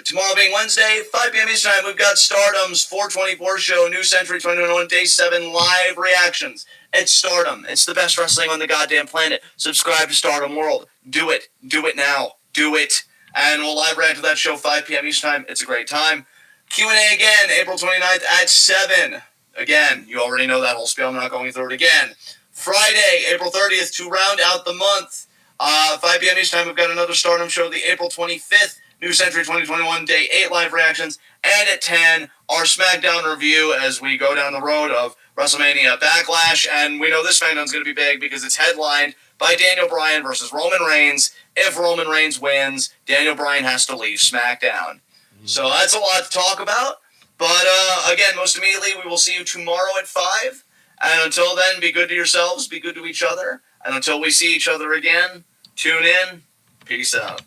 Tomorrow being Wednesday, 5 p.m. Eastern time, we've got Stardom's 424 show, New Century 2021, Day 7 live reactions. It's Stardom. It's the best wrestling on the goddamn planet. Subscribe to Stardom World. Do it. Do it now. Do it. And we'll live react to that show 5 p.m. Eastern time. It's a great time. Q&A again, April 29th at 7. Again, you already know that whole spiel. I'm not going through it again. Friday, April 30th, to round out the month. 5 p.m. Eastern time, we've got another Stardom show, the April 25th, New Century 2021, Day 8 live reactions. And at 10, our SmackDown review as we go down the road of WrestleMania Backlash. And we know this SmackDown's going to be big because it's headlined by Daniel Bryan versus Roman Reigns. If Roman Reigns wins, Daniel Bryan has to leave SmackDown. So that's a lot to talk about. But, again, most immediately, we will see you tomorrow at 5. And until then, be good to yourselves, be good to each other. And until we see each other again, tune in. Peace out.